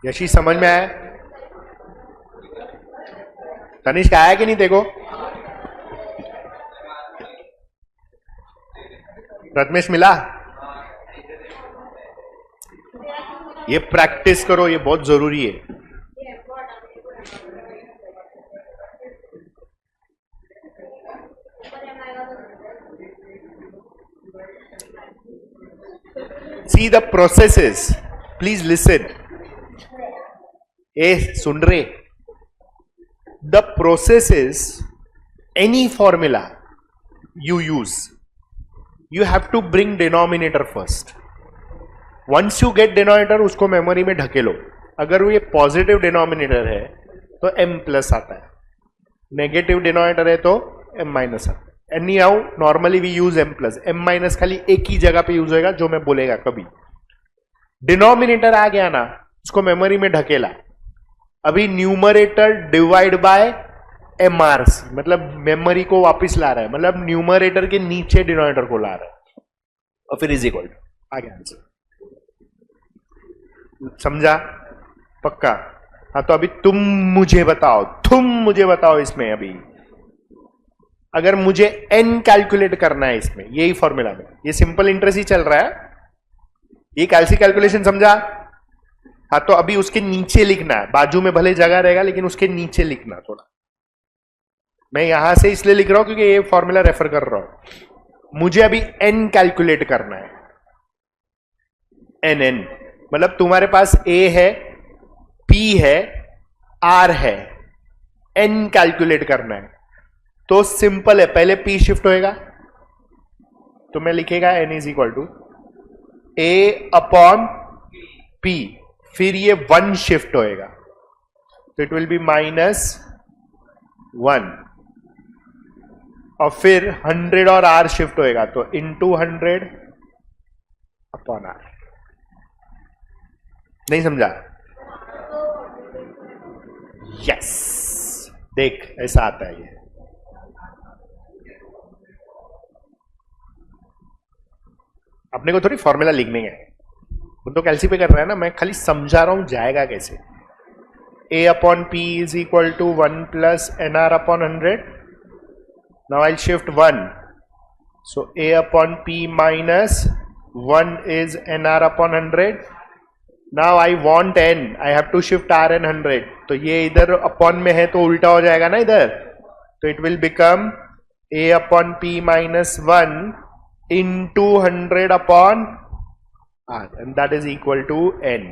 यशी समझ में आया? तनिष्क आया कि नहीं देखो? प्रथमेश मिला? ये प्रैक्टिस करो, ये बहुत जरूरी है। See the processes, please listen. सुन रहे? The processes, any formula you use, you have to bring denominator first. Once you get denominator, उसको मेमोरी में ढकेलो। अगर वो ये पॉजिटिव डिनोमिनेटर है तो m प्लस आता है, नेगेटिव डिनोमिनेटर है तो m माइनस आता है। Anyhow normally we use m plus, m minus खाली एक ही जगह पे यूज होगा जो मैं बोलेगा कभी। डिनोमिनेटर आ गया ना, उसको मेमोरी में ढकेला। अभी न्यूमरेटर डिवाइड बाय MRC, मतलब मेमोरी को वापस ला रहा है, मतलब न्यूमरेटर के नीचे डिनोमिनेटर को ला रहा है, और फिर इज इक्वल टू आ गया आंसर। समझा? पक्का? हाँ, तो अभी तुम मुझे बताओ इसमें अभी अगर मुझे n कैलकुलेट करना है इसमें, यही फॉर्मूला में, ये सिंपल इंटरेस्ट ही चल रहा है, ये कैलकुलेशन समझा? हाँ, तो अभी उसके नीचे लिखना है, बाजू में भले जगह रहेगा लेकिन उसके नीचे लिखना थोड़ा। मैं यहां से इसलिए लिख रहा हूं क्योंकि ये फॉर्मूला रेफर कर रहा हूं। मुझे अभी n कैलकुलेट करना है, n मतलब तुम्हारे पास a है, p है, r है, n कैलकुलेट करना है। तो सिंपल है, पहले p शिफ्ट होएगा तो मैं लिखेगा n is equal to a upon p, फिर ये 1 शिफ्ट होएगा तो इट विल बी -1, और फिर 100 और r शिफ्ट होएगा तो इंटू 100 अपॉन r। नहीं समझा? यस, देख ऐसा आता है ये। अपने को थोड़ी फॉर्मूला लिखने है, वो तो कैलसी पे कर रहा है ना, मैं खाली समझा रहा हूं जाएगा कैसे। a upon p is equal to 1 plus nr upon 100। Now I shift 1, so a upon p minus 1 is nr upon 100। Now I want n, I have to shift r and 100, तो ये इधर अपॉन में है तो उल्टा हो जाएगा ना इधर, तो it will become a upon p minus 1 into 100 upon r, and that is equal to n।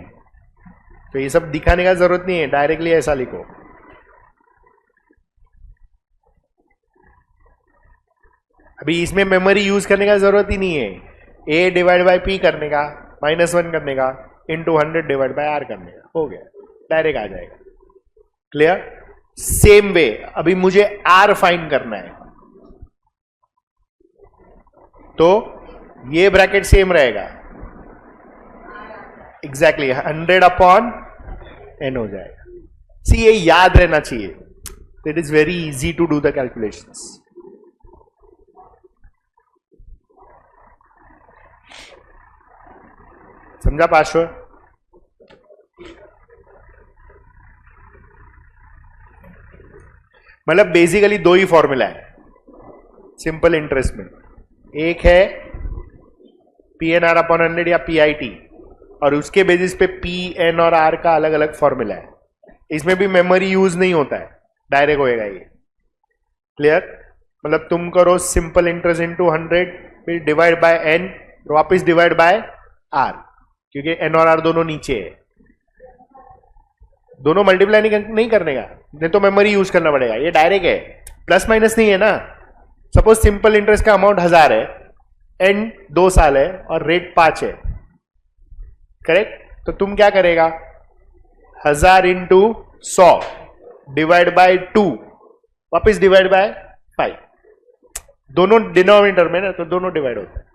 तो ये सब दिखाने का जरूरत नहीं है, डायरेक्टली ऐसा लिखो। अभी इसमें मेमोरी यूज करने का जरूरत ही नहीं है, a डिवाइड बाय p करने का, -1 करने का, इंटू 100 डिवाइड बाय r करने का, हो गया, डायरेक्ट आ जाएगा। क्लियर? सेम वे अभी मुझे r फाइंड करना है, तो ये ब्रैकेट सेम रहेगा, एग्जैक्टली 100 अपॉन n हो जाएगा। सी, ये याद रहना चाहिए, it is very easy to do the calculations. समझा पार्श्व? मतलब बेसिकली 2 ही फॉर्मूला है सिंपल इंटरेस्ट में, एक है PNR अपॉन 100 या PIT, और उसके बेसिस पे P, N और R का अलग अलग फॉर्मूला है। इसमें भी मेमोरी यूज नहीं होता है, डायरेक्ट होएगा ये। क्लियर? मतलब तुम करो सिंपल इंटरेस्ट इंटू 100, फिर डिवाइड बाय n, वापिस डिवाइड बाय r, क्योंकि n और r दोनों नीचे है, दोनों मल्टीप्लाई नहीं करने का, नहीं तो मेमोरी यूज करना पड़ेगा। ये डायरेक्ट है, प्लस माइनस नहीं है ना। सपोज सिंपल इंटरेस्ट का अमाउंट 1000 है, n 2 साल है और रेट 5 है, करेक्ट? तो तुम क्या करेगा, 1000 इंटू 100 डिवाइड बाय 2, वापिस डिवाइड बाय 5, दोनों डिनोमिनेटर में ना, तो दोनों डिवाइड होता है।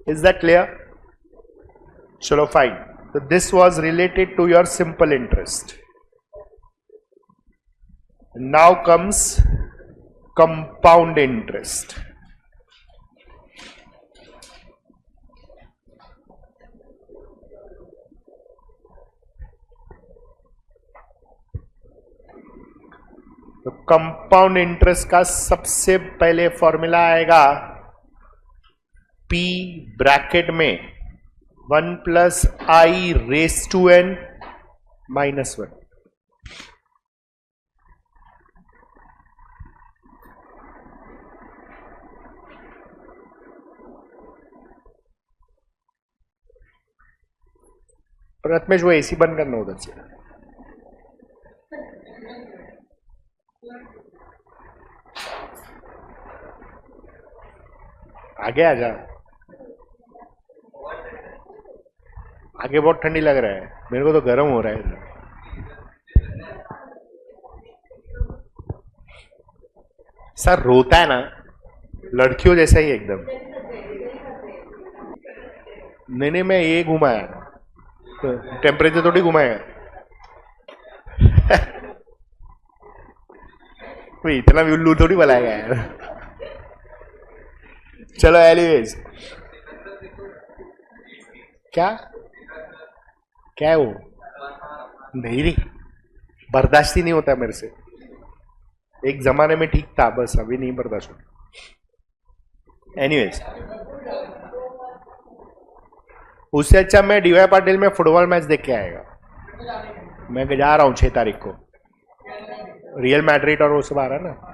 Is that clear? चलो फाइन। तो this was related to your simple interest. Now comes compound interest. तो कंपाउंड इंटरेस्ट का सबसे पहले फॉर्मूला आएगा P ब्रैकेट में 1 plus I raise to n minus 1। Prathamesh वो एसी बंद करना उधर से। आगे आ जा, आगे बहुत ठंडी लग रहा है, मेरे को तो गर्म हो रहा है। सर रोता है ना, लड़कियों जैसा ही एकदम। नहीं मैं ये घुमाया, तो टेम्परेचर थोड़ी घुमाएगा। कोई इतना भी उल्लू थोड़ी बनाएगा यार। चलो एनीवेज, क्या क्या है वो? नहीं बर्दाश्त ही नहीं होता मेरे से। एक जमाने में ठीक था, बस अभी नहीं बर्दाश्त होता। एनीवेज, उससे अच्छा मैं डीवाई पाटिल में फुटबॉल मैच देख के आएगा। मैं जा रहा हूं 6 तारीख को, रियल मैड्रिड और वो सब आ रहा है ना।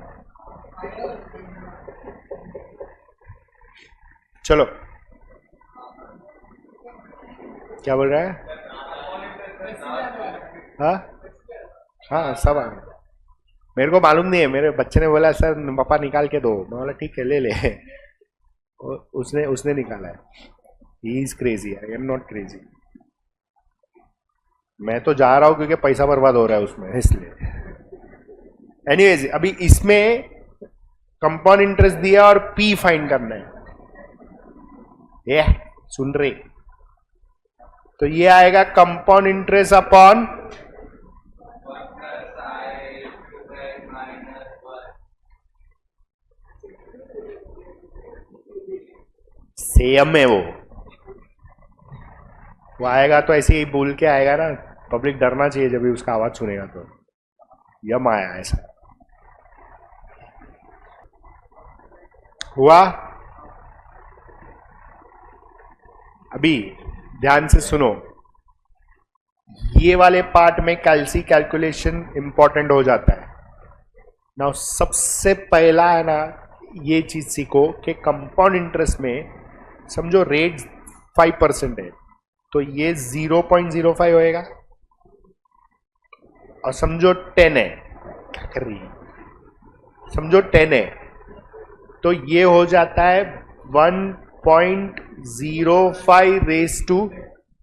चलो, क्या बोल रहा है? हाँ सब आ गए। मेरे को मालूम नहीं है, मेरे बच्चे ने बोला सर पापा निकाल के दो, मैं बोला ठीक है ले ले। उसने निकाला है। He is crazy, I am not crazy. मैं तो जा रहा हूं क्योंकि पैसा बर्बाद हो रहा है उसमें, इसलिए। एनीवेज, अभी इसमें कंपाउंड इंटरेस्ट दिया और पी फाइंड करना है। ये सुन रहे? तो ये आएगा कंपाउंड इंटरेस्ट अपॉन सेम है वो आएगा तो ऐसे ही बोल के आएगा ना। पब्लिक डरना चाहिए जब भी उसका आवाज सुनेगा। तो यम आया ऐसा हुआ। अभी ध्यान से सुनो, ये वाले पार्ट में कैल्सी कैलकुलेशन इंपॉर्टेंट हो जाता है ना। सबसे पहला है ना, ये चीज सीखो कि कंपाउंड इंटरेस्ट में समझो रेट 5% है, तो ये 0.05 होएगा। और समझो 10 है, क्या कर रही है? समझो 10 है, तो ये हो जाता है 1.05 रेस टू।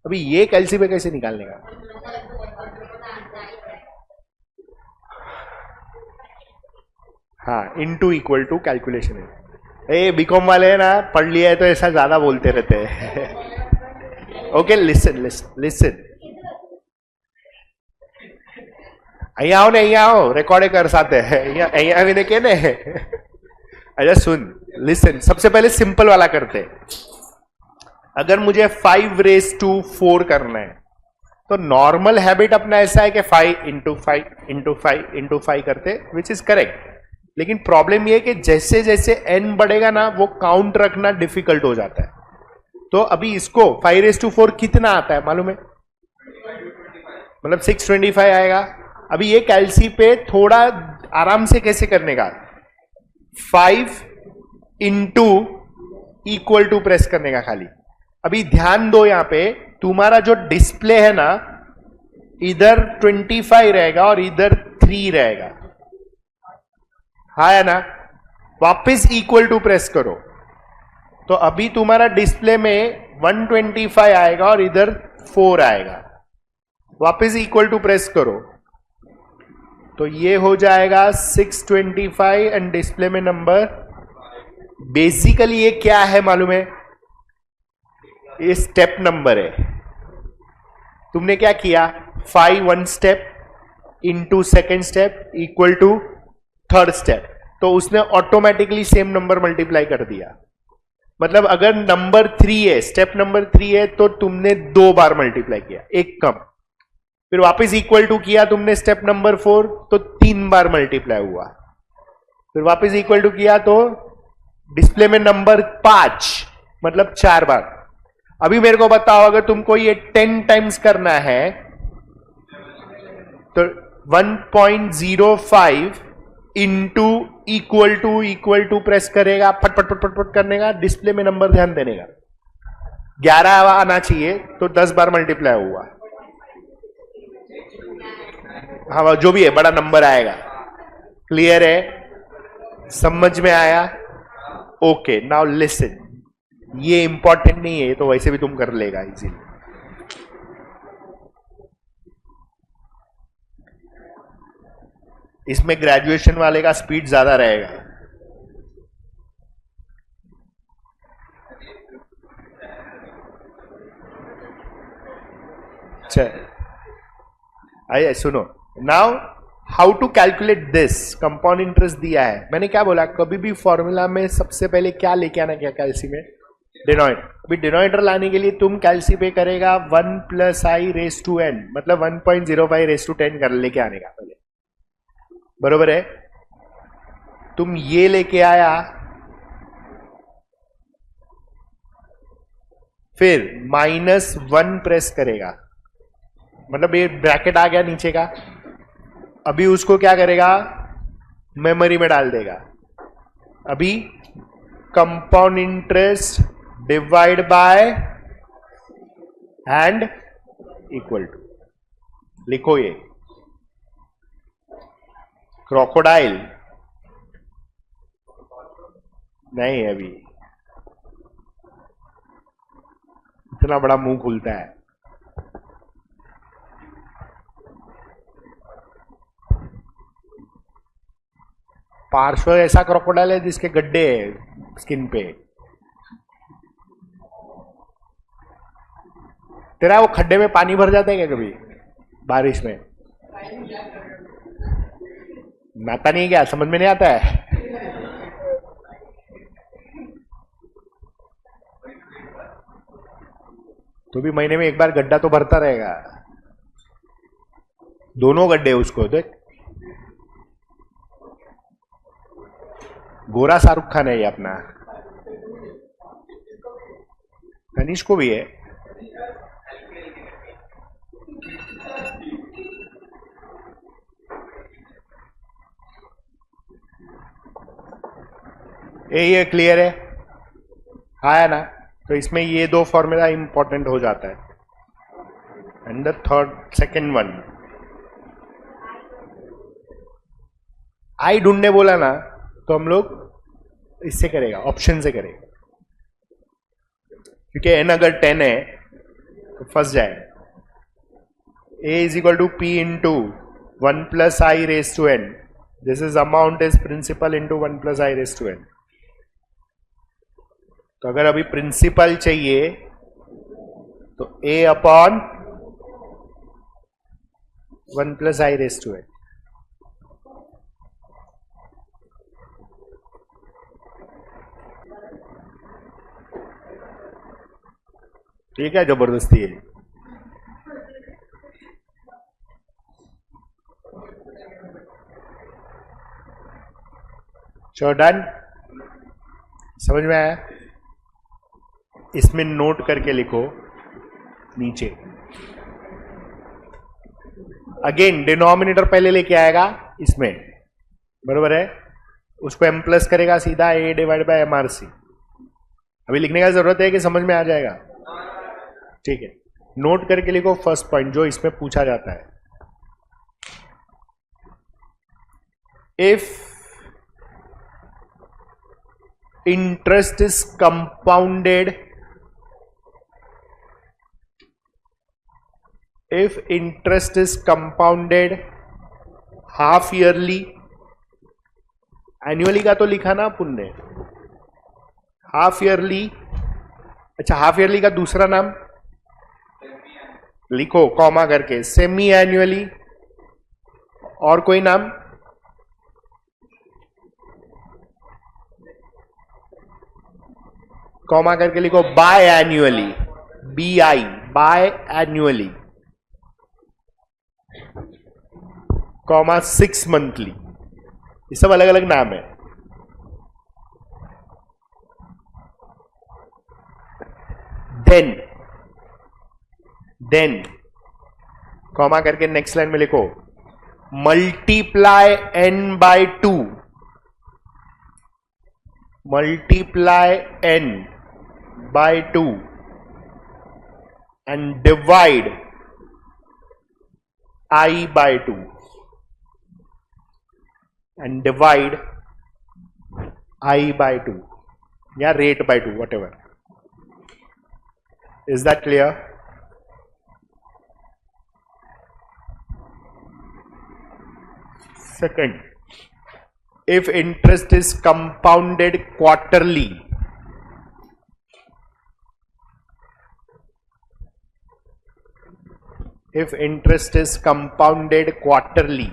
अभी ये कैल्सी पे कैसे निकालने का? हाँ, इनटू इक्वल टू कैलकुलेशन है। ए बीकॉम वाले है ना, पढ़ लिया है तो ऐसा ज्यादा बोलते रहते हैं। Okay, listen listen listen. અહીંયા આવો ને, અહીંયા आओ, रिकॉर्ड कर साथ है। અહીંયા आने के ने। अच्छा सुन, लिसन। सबसे पहले सिंपल वाला करते हैं। अगर मुझे 5⁴ करना है तो नॉर्मल हैबिट अपना ऐसा है कि 5 इंटू 5 इंटू 5 इंटू 5 करते, विच इज करेक्ट। लेकिन प्रॉब्लम यह है कि जैसे जैसे n बढ़ेगा ना, वो काउंट रखना डिफिकल्ट हो जाता है। तो अभी इसको 5⁴ कितना आता है मालूम है? मतलब 625 आएगा। अभी ये कैलसी पे थोड़ा आराम से कैसे करने का, 5 इंटू इक्वल टू प्रेस करने का खाली। अभी ध्यान दो, यहां पे तुम्हारा जो डिस्प्ले है ना, इधर 25 रहेगा और इधर 3 रहेगा, हाँ है ना। वापस इक्वल टू प्रेस करो तो अभी तुम्हारा डिस्प्ले में 125 आएगा और इधर 4 आएगा। वापस इक्वल टू प्रेस करो तो ये हो जाएगा 625 एंड डिस्प्ले में नंबर। बेसिकली ये क्या है मालूम है, ये स्टेप नंबर है। तुमने क्या किया, 5 1 step into second step equal to third step, तो उसने ऑटोमेटिकली सेम नंबर मल्टीप्लाई कर दिया। मतलब अगर नंबर 3 है, स्टेप नंबर 3 है, तो तुमने 2 बार मल्टीप्लाई किया, एक कम। फिर वापस इक्वल टू किया तुमने स्टेप नंबर 4, तो 3 बार मल्टीप्लाई हुआ। फिर वापस इक्वल टू किया तो डिस्प्ले में नंबर 5, मतलब 4 बार। अभी मेरे को बताओ, अगर तुमको ये 10 टाइम्स करना है तो 1.05 इंटू इक्वल टू प्रेस करेगा, फट फट फट फट फट करने का, डिस्प्ले में नंबर ध्यान देने का, 11 आना चाहिए, तो 10 बार मल्टीप्लाई हुआ। हाँ जो भी है बड़ा नंबर आएगा। क्लियर है, समझ में आया? Okay, now listen. ये इंपॉर्टेंट नहीं है, तो वैसे भी तुम कर लेगा इजीली। इसमें ग्रेजुएशन वाले का स्पीड ज्यादा रहेगा। आइए सुनो, now how to calculate this. Compound interest दिया है, मैंने क्या बोला, कभी भी फॉर्मूला में सबसे पहले क्या लेके आना, क्या कैलसी में, डिनोमिनेटर। अभी डिनोमिनेटर लाने के लिए तुम कैलसी पे करेगा 1 + i रेस टू n, मतलब 1.05 रेस टू 10 कर लेके आने का पहले, बरोबर है। तुम ये लेके आया, फिर -1 प्रेस करेगा, मतलब ये ब्रैकेट आ गया नीचे का। अभी उसको क्या करेगा, मेमोरी में डाल देगा। अभी compound interest divide by and equal to, लिखो ये क्रोकोडाइल नहीं, अभी इतना बड़ा मुंह खुलता है। पार्श्व ऐसा क्रोकोडाइल है जिसके गड्ढे है स्किन पे। तेरा वो खड्डे में पानी भर जाता है क्या कभी बारिश में? नाता नहीं, क्या समझ में नहीं आता है? तो भी महीने में एक बार गड्ढा तो भरता रहेगा। दोनों गड्ढे उसको देख, गोरा शाहरुख खान है ये अपना, तनिष को भी है। ये क्लियर है, आया ना? तो इसमें ये 2 फॉर्मूला इंपॉर्टेंट हो जाता है। एंड द सेकेंड वन, आई ढूंढने बोला ना, तो हम लोग इससे करेगा, ऑप्शन से करेगा, क्योंकि n अगर 10 है तो फंस जाए। a = p into 1 + i raise to n, this is amount is principal into 1 + i raise to n। तो अगर अभी प्रिंसिपल चाहिए तो a upon 1 + i raise to n। ठीक है, जबरदस्ती है। चलो डन, समझ में आया? इसमें नोट करके लिखो नीचे, अगेन डिनोमिनेटर पहले लेके आएगा इसमें, बरोबर है, उसको m प्लस करेगा सीधा a डिवाइड बाय MRC। अभी लिखने का जरूरत है कि समझ में आ जाएगा? ठीक है, नोट करके लिखो फर्स्ट पॉइंट जो इसमें पूछा जाता है। If interest is compounded, if interest is compounded half yearly, annually का तो लिखा ना अपन ने, हाफ ईयरली, अच्छा हाफ ईयरली का दूसरा नाम लिखो कॉमा करके, सेमी एनुअली, और कोई नाम? कॉमा करके लिखो biannually, BI, biannually, comma 6 monthly. ये सब अलग अलग नाम है। देन कॉमा करके नेक्स्ट लाइन में लिखो multiply n by 2, multiply n by 2 and divide I by 2 and divide I by 2 या rate by 2, whatever. Is that clear? Second, if interest is compounded quarterly, if interest is compounded quarterly,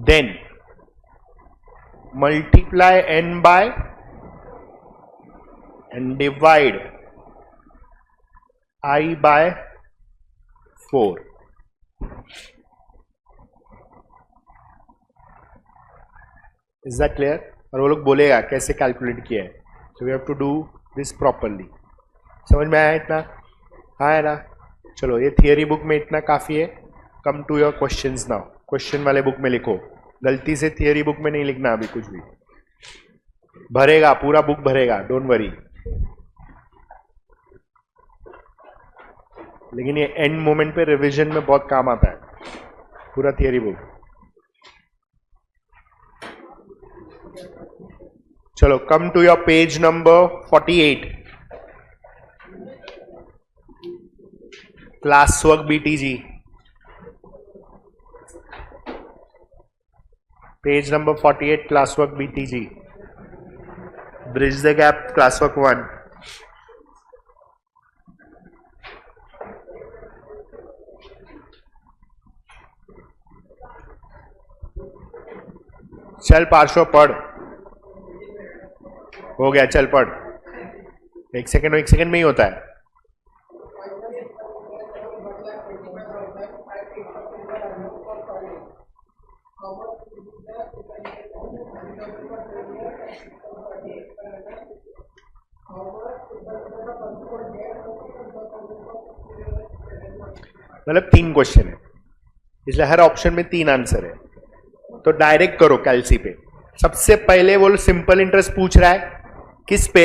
then multiply n by and divide I by 4. Is that clear? और वो लोग बोलेगा कैसे calculate किया है, so we have to do this properly. समझ में आया इतना? हाँ है ना? चलो ये थियरी बुक में इतना काफ़ी है। Come to your questions now. Question वाले बुक में लिखो, गलती से थियरी बुक में नहीं लिखना अभी कुछ भी। भरेगा, पूरा बुक भरेगा, डोंट वरी। लेकिन ये एंड मोमेंट पे रिवीजन में बहुत काम आता है, पूरा थियरी बुक। चलो come to your page number 48, class work BTG, page number 48, class work BTG, bridge the gap, class work 1। चल पार्श्व पढ़, हो गया, चल पढ़। एक सेकंड में ही होता है। मतलब 3 क्वेश्चन है, इसलिए हर ऑप्शन में 3 आंसर है। तो डायरेक्ट करो कैलसी पे। सबसे पहले वो सिंपल इंटरेस्ट पूछ रहा है, किस पे?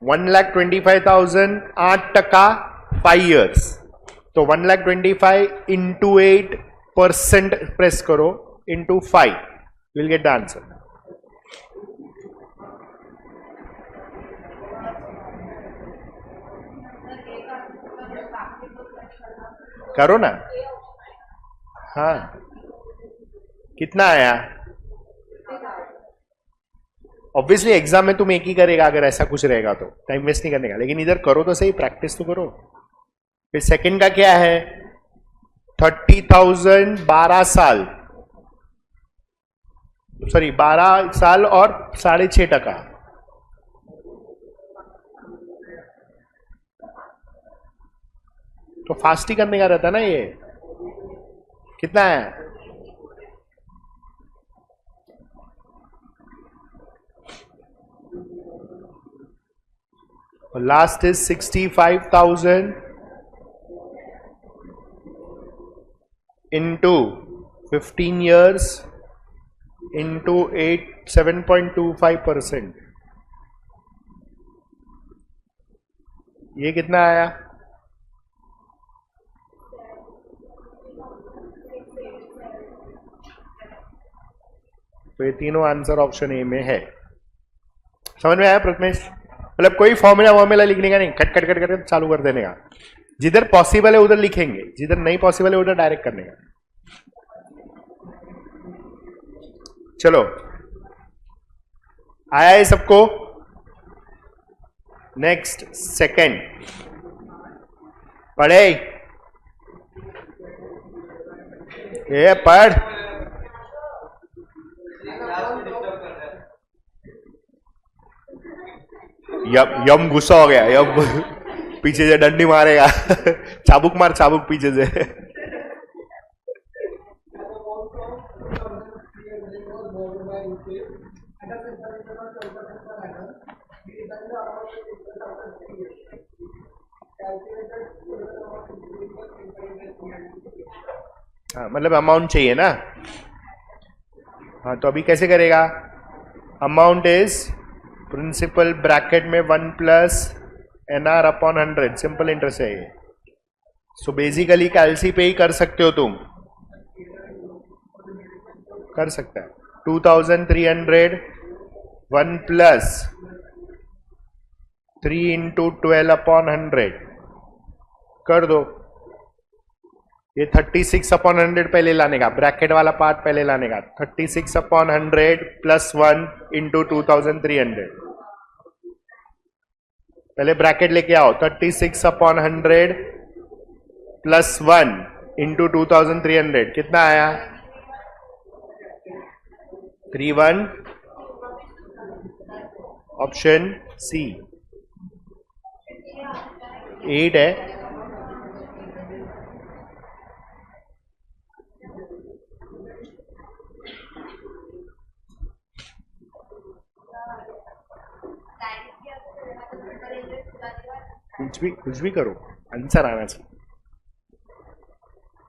1,25,000, 8% 5 years। तो 1,25,000 इंटू 8% प्रेस करो, into 5, will get the answer. करो ना। हाँ, कितना आया? ऑब्वियसली एग्जाम में तुम एक ही करेगा, अगर ऐसा कुछ रहेगा तो टाइम वेस्ट नहीं करने का। लेकिन इधर करो तो सही, प्रैक्टिस तो करो। फिर सेकंड का क्या है? 30,000 12 साल, सॉरी 12 साल और 6.5%। तो फास्ट ही करने का रहता ना ये। कितना है? और last is 65,000 into 15 years into 7.25%. ये कितना आया? तो ये तीनों आंसर ऑप्शन ए में है. समझ में आया प्रथमेश? मतलब कोई फॉर्मूला लिखने का नहीं, कट कट कट कट चालू कर देने का. जिधर पॉसिबल है उधर लिखेंगे, जिधर नहीं पॉसिबल है उधर डायरेक्ट करने का. चलो, आया है सबको? नेक्स्ट सेकंड पढ़े. ये पढ़. यम गुस्सा हो गया. यम पीछे से डंडी मारेगा. चाबुक मार, चाबुक पीछे से. हाँ, मतलब अमाउंट चाहिए ना. हाँ, तो अभी कैसे करेगा? अमाउंट इज प्रिंसिपल ब्रैकेट में 1 plus NR upon 100. Simple interest है ये. सो बेसिकली कैलसी पे ही कर सकते हो तुम. कर सकता है 2300 1 प्लस 3 इंटू 12 अपॉन 100 कर दो. ये 36 अपॉन 100 पहले लाने का, ब्रैकेट वाला पार्ट पहले लाने का. 36 अपॉन 100 प्लस 1 इंटू 2300. पहले ब्रैकेट लेके आओ. 36 अपॉन 100 प्लस 1 इंटू 2300 कितना आया? 31. ऑप्शन सी 8 है. कुछ भी करो, आंसर आना चाहिए.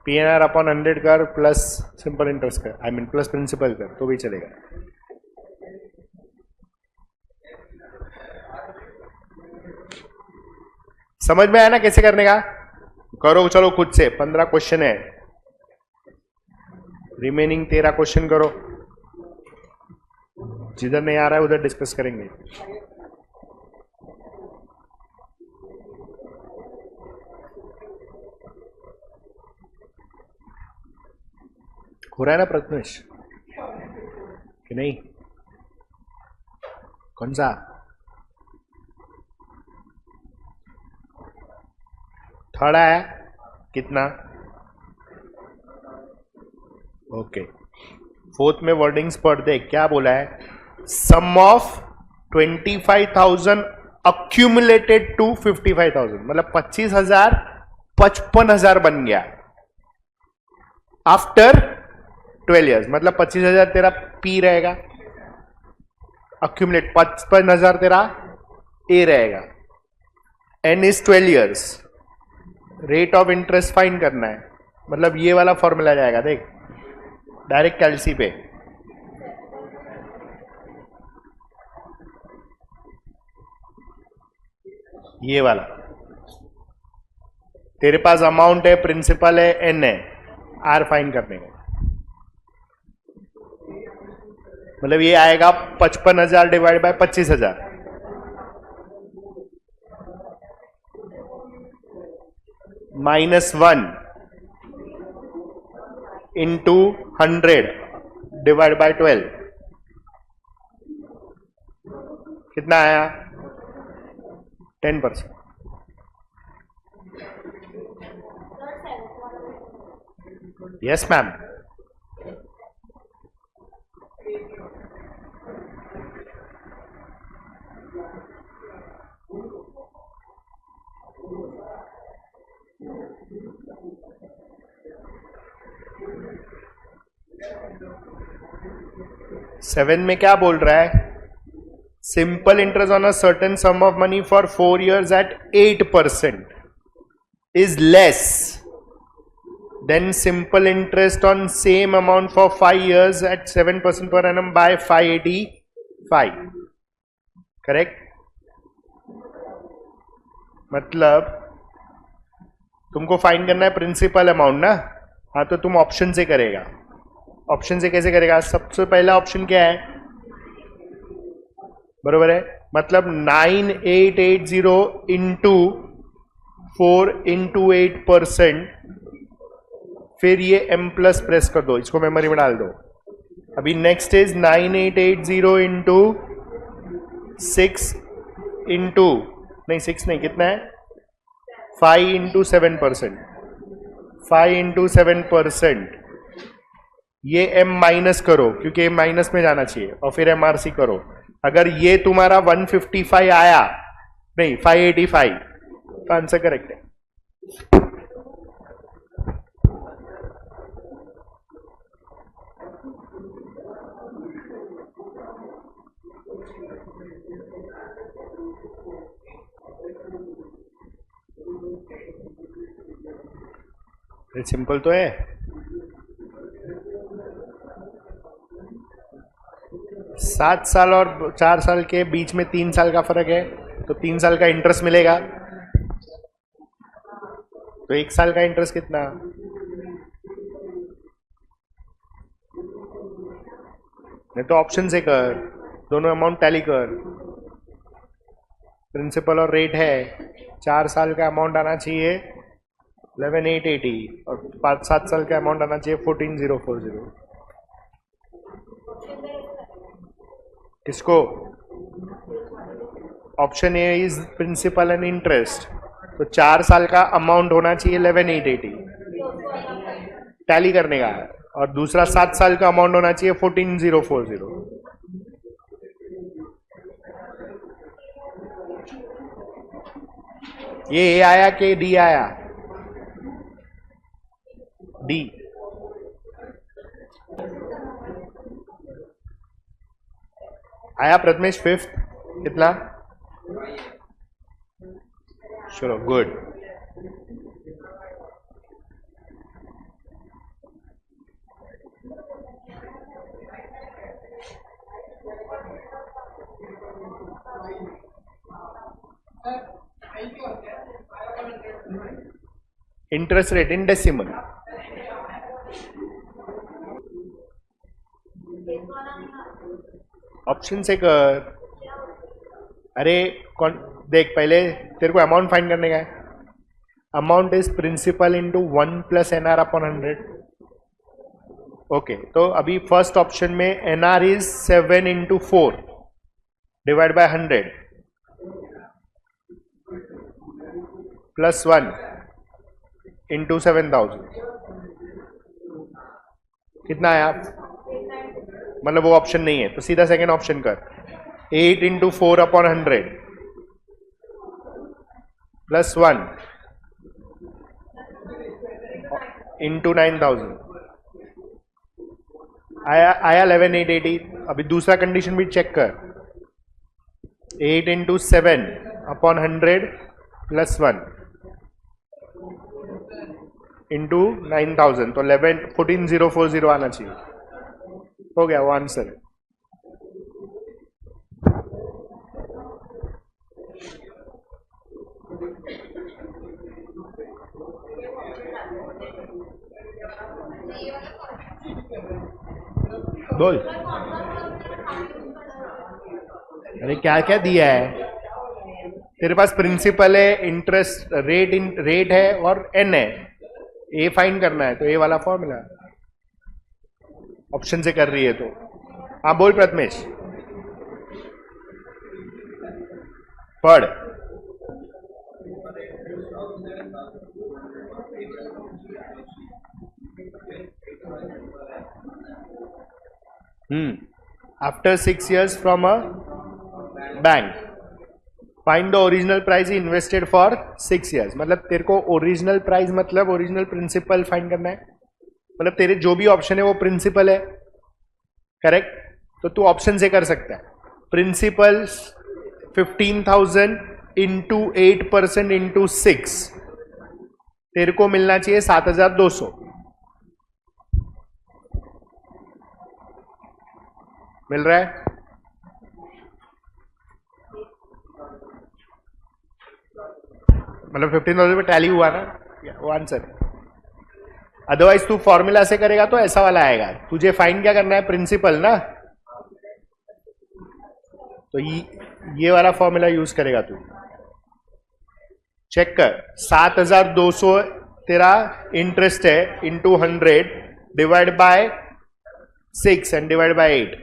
PNR अपॉन 100 कर प्लस सिंपल इंटरेस्ट कर, आई मीन प्लस प्रिंसिपल कर, तो भी चलेगा. समझ में आया ना कैसे करने का? करो चलो खुद से. 15 क्वेश्चन है, रिमेनिंग 13 क्वेश्चन करो. जिधर नहीं आ रहा है उधर डिस्कस करेंगे. हो रहा है ना प्रथमेश कि नहीं? कौन सा? थर्ड आया कितना? ओके. फोर्थ में वर्डिंग्स पढ़ दे. क्या बोला है? सम ऑफ 25,000 अक्यूमुलेटेड टू 55,000. मतलब 25,000 55,000 बन गया आफ्टर 12 years. मतलब 25,000 तेरा पी रहेगा, अक्यूमुलेट 55,000 तेरा ए रहेगा. N is 12 years. Rate of interest find करना है. मतलब ये वाला फॉर्मूला जाएगा. देख, डायरेक्ट कैलसी पे. ये वाला तेरे पास अमाउंट है, प्रिंसिपल है, एन है, आर फाइंड करने का. मतलब ये आएगा 55,000 divide by 25,000. -1 into 100 divide by 12 कितना आया? 10%. Yes ma'am. सेवन में क्या बोल रहा है? simple interest on a certain sum of money for 4 years at 8% is less than simple interest on same amount for 5 years at 7% per annum by 585. Correct? मतलब तुमको find करना है प्रिंसिपल अमाउंट ना. हाँ, तो तुम ऑप्शन से करेगा. ऑप्शन से कैसे करेगा? सबसे पहला ऑप्शन क्या है? बरोबर है. मतलब 9880 इंटू 4 इंटू 8%. फिर ये m प्लस प्रेस कर दो, इसको मेमोरी में डाल दो. अभी नेक्स्ट इज 9880 इंटू 6 इंटू नहीं 6 नहीं, कितना है? 5 इंटू 7%. 5 इंटू 7%. ये m माइनस करो क्योंकि m माइनस में जाना चाहिए और फिर MRC करो. अगर ये तुम्हारा 155 आया, नहीं 585, तो आंसर करेक्ट है. सिंपल तो है. सात साल और 4 साल के बीच में 3 साल का फर्क है, तो 3 साल का इंटरेस्ट मिलेगा. तो 1 साल का इंटरेस्ट कितना? नहीं तो ऑप्शन से कर, दोनों अमाउंट टैली कर. प्रिंसिपल और रेट है. 4 साल का अमाउंट आना चाहिए 11,880 और 5-7 साल का अमाउंट आना चाहिए 14,040. किसको? Option A is principal and interest. तो 4 साल का अमाउंट होना चाहिए 11,880 टैली करने का, और दूसरा 7 साल का अमाउंट होना चाहिए 14,040. ये ए आया कि डी आया? डी. आया प्रथमेश. 5th कितना? चलो good. Interest rate in decimal. Option से कर. अरे कौन देख, पहले तेरे को अमाउंट फाइंड करने का है. Amount is principal into 1 plus NR upon 100. Okay, तो अभी फर्स्ट ऑप्शन में NR is 7 into 4 divide by 100 plus 1 into 7,000. कितना आया? मतलब वो ऑप्शन नहीं है, तो सीधा सेकेंड ऑप्शन कर. 8 इंटू 4 अपॉन 100 प्लस 1 इंटू 9,000. आया 11,880. अभी दूसरा कंडीशन भी चेक कर. 8 इंटू 7 अपॉन 100 प्लस 1 इंटू 9,000, तो 14,040 आना चाहिए. हो गया, वो आंसर है. बोल. अरे क्या क्या दिया है तेरे पास? प्रिंसिपल है, इंटरेस्ट रेट है और n है. ए फाइंड करना है तो ए वाला फॉर्मूला ऑप्शन से कर रही है. तो हाँ बोल प्रथमेश. पढ़. After 6 years from a bank, find the original price invested for 6 years. मतलब तेरे को ओरिजिनल प्राइस मतलब ओरिजिनल प्रिंसिपल फाइंड करना है. मतलब तेरे जो भी ऑप्शन है वो प्रिंसिपल है. करेक्ट? तो तू ऑप्शन से कर सकता है. प्रिंसिपल 15,000 इंटू 8% इंटू 6, तेरे को मिलना चाहिए 7,200। मिल रहा है? मतलब 15,000 पे टैली हुआ ना, वो आंसर। अदरवाइज तू फॉर्मूला से करेगा तो ऐसा वाला आएगा। तुझे फाइंड क्या करना है? प्रिंसिपल ना, तो ये वाला फॉर्मूला यूज करेगा तू। चेक कर, 7,200 तेरा इंटरेस्ट है into 100 divide by 6 and divide by 8।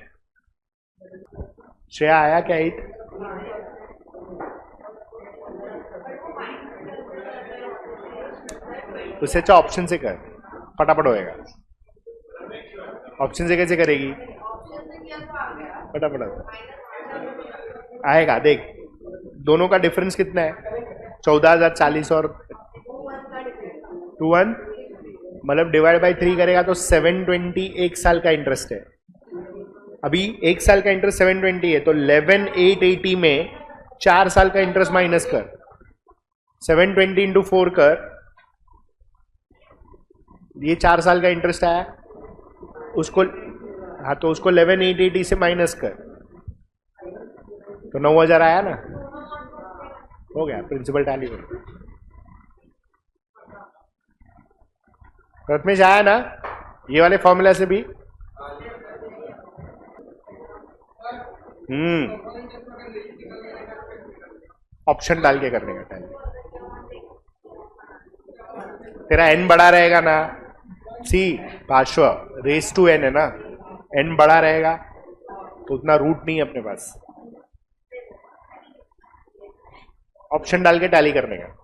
Shreya आया क्या 8? उससे अच्छा ऑप्शन से कर, फटाफट होएगा। ऑप्शन से कैसे करेगी? फटाफट आएगा। देख, दोनों का डिफरेंस कितना है? 14,040 और 21, मतलब डिवाइड बाय 3 करेगा तो 720 एक साल का इंटरेस्ट है। अभी एक साल का इंटरेस्ट 720 है, तो 11,880 में 4 साल का इंटरेस्ट माइनस कर, 720 इंटू 4 कर, ये 4 साल का इंटरेस्ट आया उसको। हाँ, तो उसको 11,880 से माइनस कर, तो 9,000 आया ना, हो गया प्रिंसिपल टैली हो। प्रथमेश आया ना ये वाले फॉर्मूला से भी? ऑप्शन डाल के करने का टैली। तेरा एन बड़ा रहेगा ना, सी पार्श्व रेस टू एन है ना, एन बड़ा रहेगा तो उतना रूट नहीं है अपने पास। ऑप्शन डाल के टैली करने का।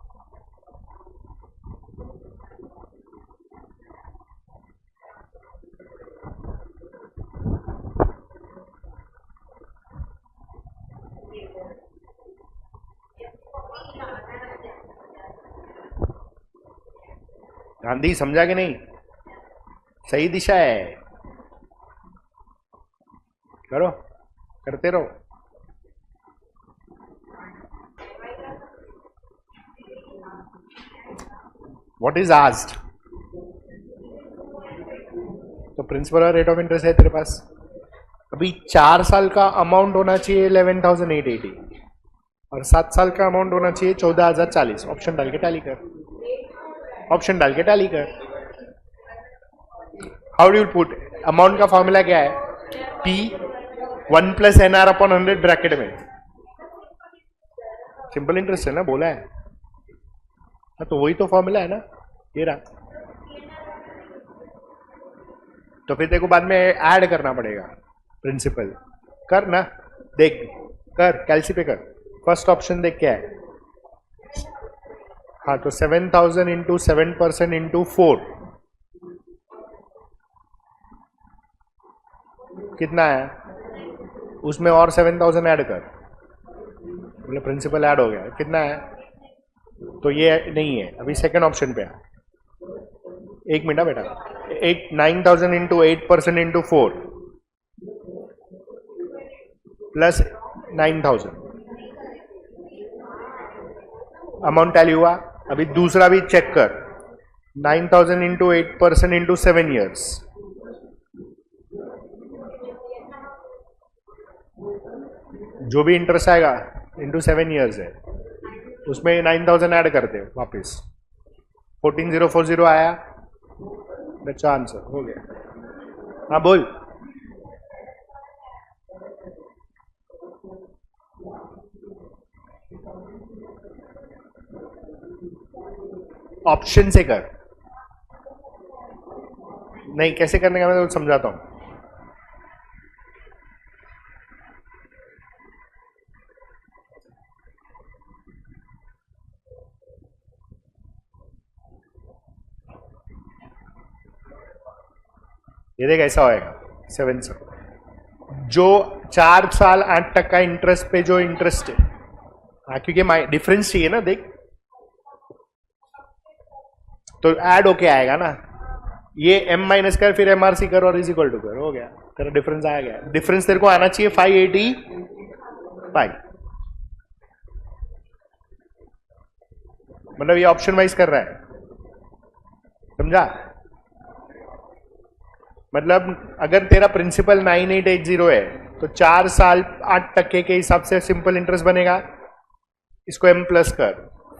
गांधी समझा कि नहीं? सही दिशा है, करो, करते रहो। What is asked? तो प्रिंसिपल और रेट ऑफ इंटरेस्ट है तेरे पास। अभी 4 साल का अमाउंट होना चाहिए 11,880 और 7 साल का अमाउंट होना चाहिए 14,040। ऑप्शन डाल के टैली कर, ऑप्शन डाल के टैली कर। How do you put? Amount का फॉर्मूला क्या है? P 1 + NR अपॉन 100 ब्रैकेट में। सिंपल इंटरेस्ट है ना, बोला है। हाँ, तो वही तो फॉर्मूला है ना, ये रहा। तो फिर तेरे को बाद में ऐड करना पड़ेगा प्रिंसिपल। कर ना, देख कर, कैलसी पे कर। फर्स्ट ऑप्शन देख क्या है? हाँ, तो 7,000 इंटू 7% इंटू 4 कितना है? उसमें और 7,000 ऐड कर, बोले प्रिंसिपल ऐड हो गया। कितना है? तो ये नहीं है। अभी सेकंड ऑप्शन पे है। एक मिनट बेटा, 9,000 into 8% into 4 plus 9,000 amount tally हुआ। अभी दूसरा भी चेक कर, 9,000 इंटू 8% इंटू 7 ईयर्स, जो भी इंटरेस्ट आएगा इंटू 7 ईयर्स है, उसमें 9,000 ऐड करते हो वापस। 14,040 आया, अच्छा आंसर हो गया। हाँ बोल। ऑप्शन से कर। नहीं, कैसे करने का मैं तो समझाता हूं। ये देख ऐसा होएगा 7 से जो 4 साल 8% इंटरेस्ट पे जो इंटरेस्ट है। हाँ, क्योंकि डिफरेंस चाहिए ना, देख तो ऐड होके आएगा ना। ये m माइनस कर, फिर MRC कर और इज इक्वल टू कर, हो गया तेरा डिफरेंस आ गया। डिफरेंस तेरे को आना चाहिए 580 पाई, मतलब ये ऑप्शन वाइज कर रहा है, समझा? मतलब अगर तेरा प्रिंसिपल 9880 है तो 4 साल 8% के हिसाब से सिंपल इंटरेस्ट बनेगा, इसको m प्लस कर,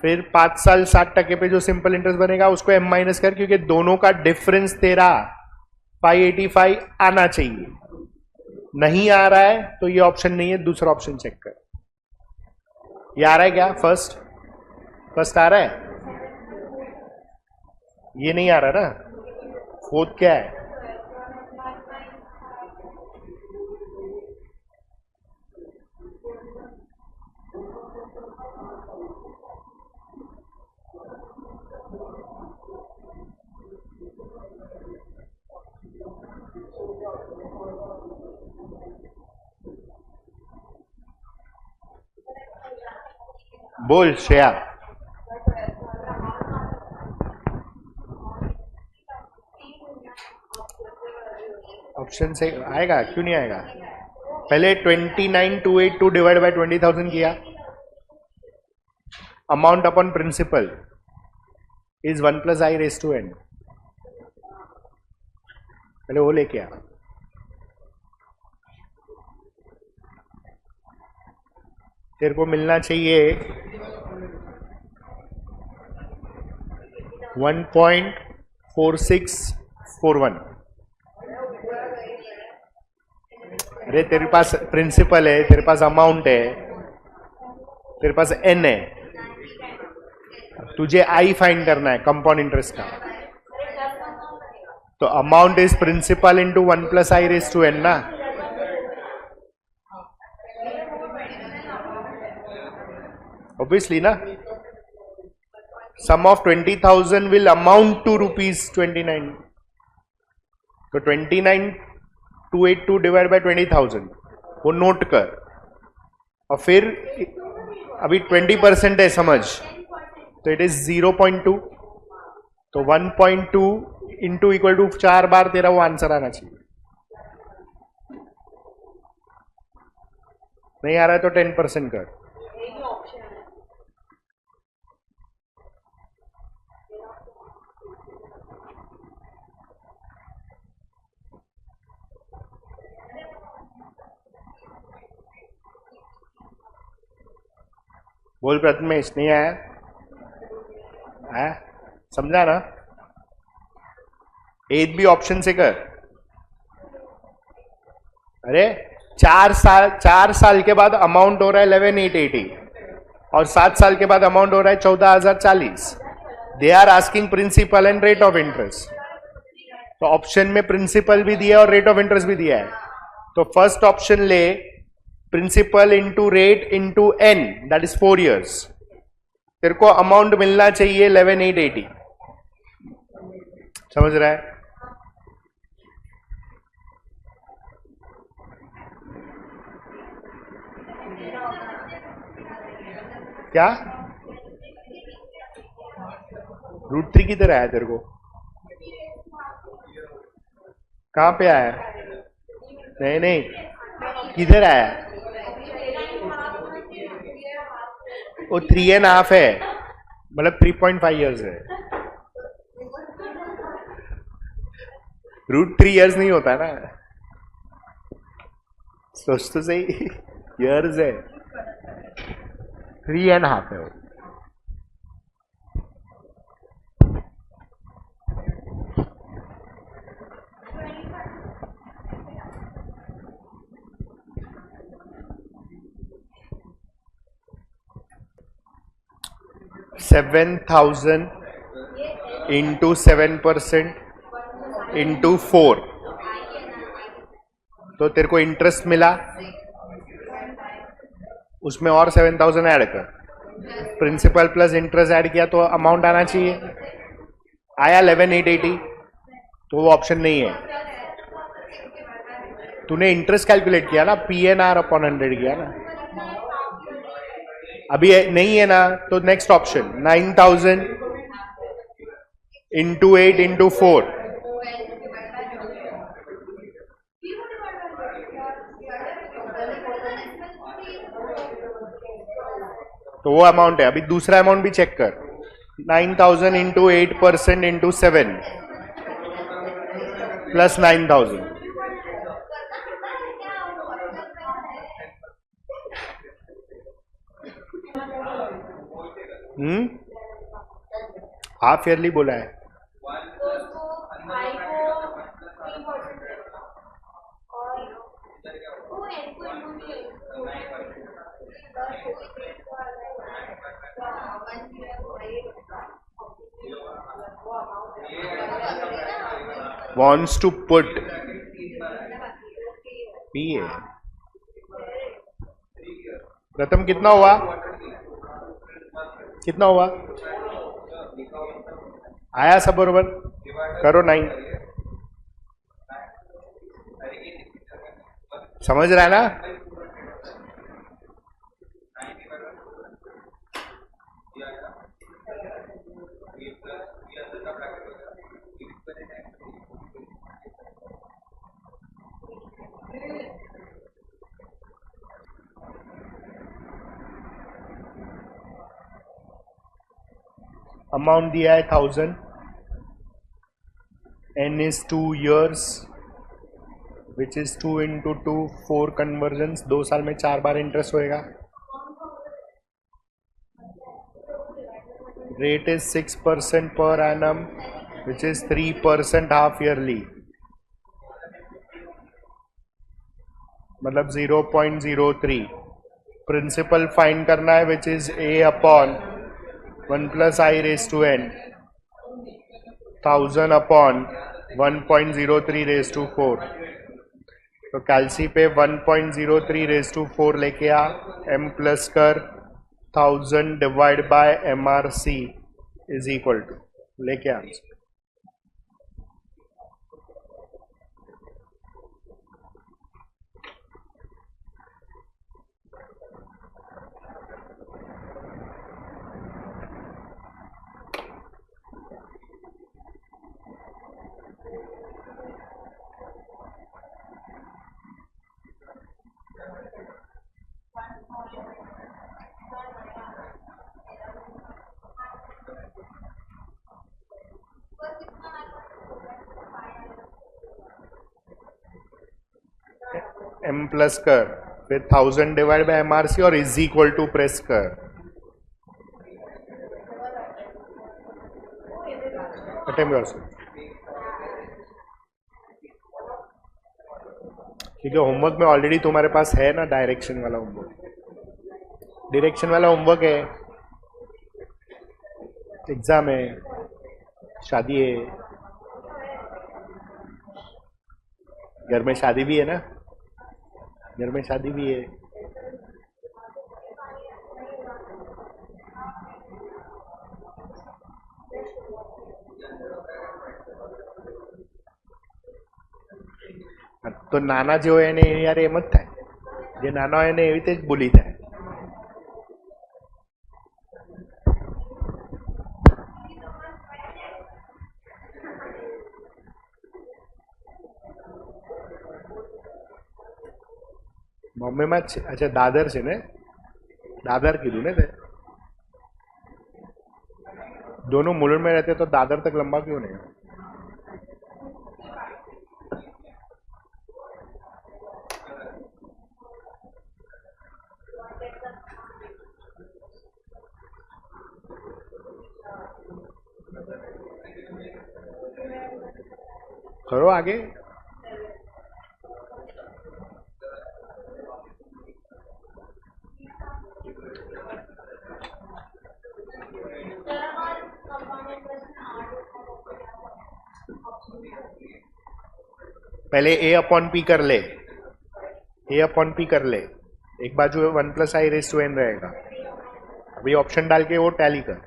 फिर 5 साल 60% पे जो सिंपल इंटरेस्ट बनेगा उसको m माइनस कर, क्योंकि दोनों का डिफरेंस तेरा 585 आना चाहिए। नहीं आ रहा है तो ये ऑप्शन नहीं है, दूसरा ऑप्शन चेक कर। ये आ रहा है क्या? फर्स्ट आ रहा है? ये नहीं आ रहा ना, फोर्थ क्या है? बोल श्रेया। ऑप्शन से आएगा, क्यों नहीं आएगा? पहले 29,282 डिवाइड बाय 20,000 किया, amount upon principal is 1 plus I raise to n, पहले वो लेके आ। तेरे को मिलना चाहिए 1.4641। अरे तेरे पास प्रिंसिपल है, तेरे पास अमाउंट है, तेरे पास एन है, तुझे आई फाइंड करना है कंपाउंड इंटरेस्ट का, तो amount is principal into 1 plus I raise to n ना। ऑब्वियसली ना, sum of 20,000 will amount to ₹29, तो 29,282 डिवाइड बाय 20,000 वो नोट कर, और फिर अभी 20% है समझ, तो इट इज 0.2, तो 1.2 इंटू इक्वल टू 4 बार तेरा वो आंसर आना चाहिए। नहीं आ रहा है तो 10% कर। बोल प्रथमेश, नहीं आया? समझा ना? एक भी ऑप्शन से कर। अरे 4 साल के बाद अमाउंट हो रहा है 11,880 और 7 साल के बाद अमाउंट हो रहा है 14,040। They are asking principal and rate of interest, तो ऑप्शन में प्रिंसिपल भी दिया और रेट ऑफ इंटरेस्ट भी दिया है, तो फर्स्ट ऑप्शन ले, principal into rate into n, that is 4 years। तेरे को अमाउंट मिलना चाहिए 11,880, समझ रहा है? क्या √3 किधर आया तेरे को? कहां पे आया? नहीं किधर आया? वो 3.5 है, मतलब 3.5 years है। √3 years नहीं होता ना, सोच तो सही, years है, 3.5 है वो। $7,000 इंटू 7% इंटू 4, तो तेरे को इंटरेस्ट मिला, उसमें और 7,000 ऐड कर, प्रिंसिपल प्लस इंटरेस्ट ऐड किया तो अमाउंट आना चाहिए, आया 11,880, तो वो ऑप्शन नहीं है। तूने इंटरेस्ट कैलकुलेट किया ना, PNR अपॉन 100 किया ना, अभी नहीं है ना, तो नेक्स्ट ऑप्शन 9,000 इंटू 8 इंटू 4, तो वो अमाउंट है. अभी दूसरा अमाउंट भी चेक कर. 9,000 into 8% into 7 plus 9,000. Half yearly बोला है. Wants to put PA. प्रथम कितना हुआ? कितना हुआ? आया सब बरोबर? करो 9. समझ रहा है ना? अमाउंट दिया है 1000. N is 2 years, which is 2 into 2, 4 conversions. 2 साल में 4 बार इंटरेस्ट होएगा. Rate is 6% per annum, which is 3% half yearly, मतलब 0.03. प्रिंसिपल फाइंड करना है, which is A upon 1 plus I raised to n, 1000 upon 1.03 raised to 4. तो कैल्सी पे 1.03 raised to 4 लेके आ. m प्लस कर 1000 divide by MRC is equal to, लेके आ. m प्लस कर फिर 1000 डिवाइड बाय MRC और इज इक्वल टू प्रेस कर. क्योंकि होमवर्क में ऑलरेडी तुम्हारे पास है ना डायरेक्शन वाला होमवर्क. डायरेक्शन वाला होमवर्क है. एग्जाम है, शादी है, घर में शादी भी है ना, घर में शादी भी है. તો નાના જે હોય એને યાર એમ જ થાય, જે નાના હોય એને એવી રીતે જ બોલી થાય. બોમ્બેમાં જ છે. અચ્છા દાદર છે ને, दादर कीधु ने ते. दोनों मुलुंड में रहते तो दादर तक लंबा क्यों नहीं? करो आगे. पहले ए अपॉन पी कर ले, ए अपॉन पी कर ले. एक बाजू 1 plus I raise to n रहेगा. अभी ऑप्शन डाल के वो टैली कर.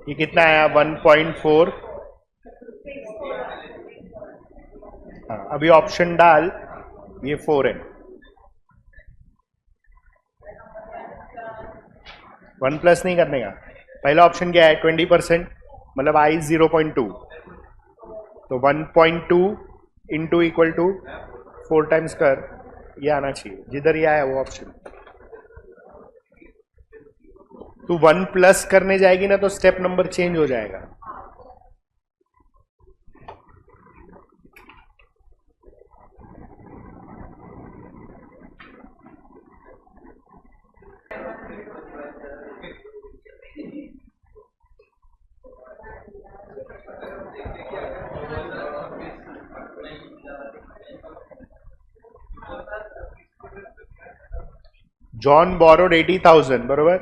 ये कितना आया 1.4। हाँ, अभी ऑप्शन डाल, ये 4 है। 1 प्लस नहीं करने का। पहला ऑप्शन क्या है 20%, मतलब आई 0.2, तो 1.2 इंटू इक्वल टू 4 टाइम्स कर, ये आना चाहिए जिधर ये आया वो ऑप्शन। तू 1 प्लस करने जाएगी ना तो स्टेप नंबर चेंज हो जाएगा। John borrowed 80,000, बरोबर,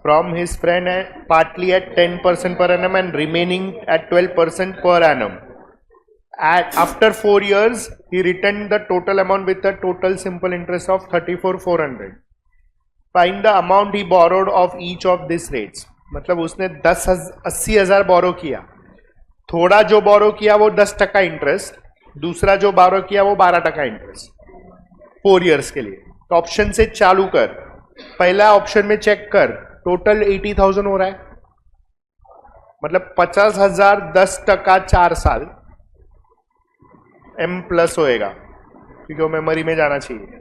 from his friend partly at 10% per annum and remaining at 12% per annum. After 4 years, he returned the total amount with a total simple interest of 34,400. Find the amount he borrowed of each of these rates. मतलब उसने 80,000 बोरो किया, थोड़ा जो बोरो किया वो 10% interest, दूसरा जो बोरो किया वो 12% इंटरेस्ट 4 इयर्स के लिए। तो ऑप्शन से चालू कर, पहला ऑप्शन में चेक कर, टोटल 80,000 हो रहा है, मतलब 50,000 10% 4 साल M प्लस होएगा क्योंकि वो मेमोरी में जाना चाहिए।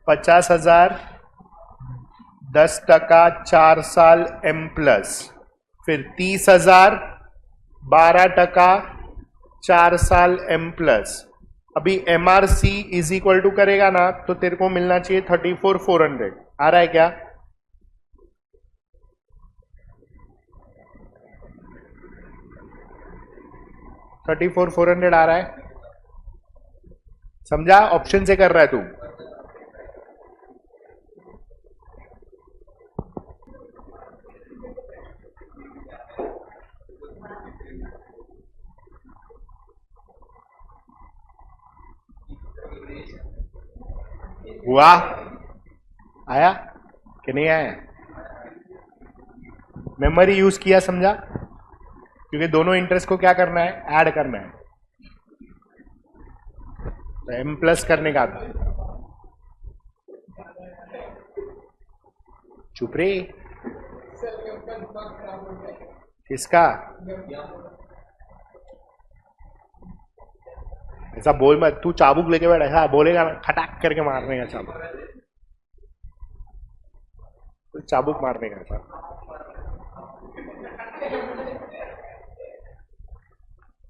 50,000 10% 4 साल M प्लस, फिर 30,000 12% 4 साल M प्लस। अभी MRC इज इक्वल टू करेगा ना तो तेरे को मिलना चाहिए 34,400। आ रहा है क्या? $34,400 आ रहा है, समझा? ऑप्शन से कर रहा है तू। हुआ? आया कि नहीं आया? मेमोरी यूज किया, समझा? क्योंकि दोनों इंटरेस्ट को क्या करना है, ऐड करना है, तो M प्लस करने का था। चुप रे, किसका? ऐसा बोल मत, तू चाबुक लेके बैठ, ऐसा बोलेगा ना खटाक करके मारने का चाबुक, तो चाबुक मारने का था।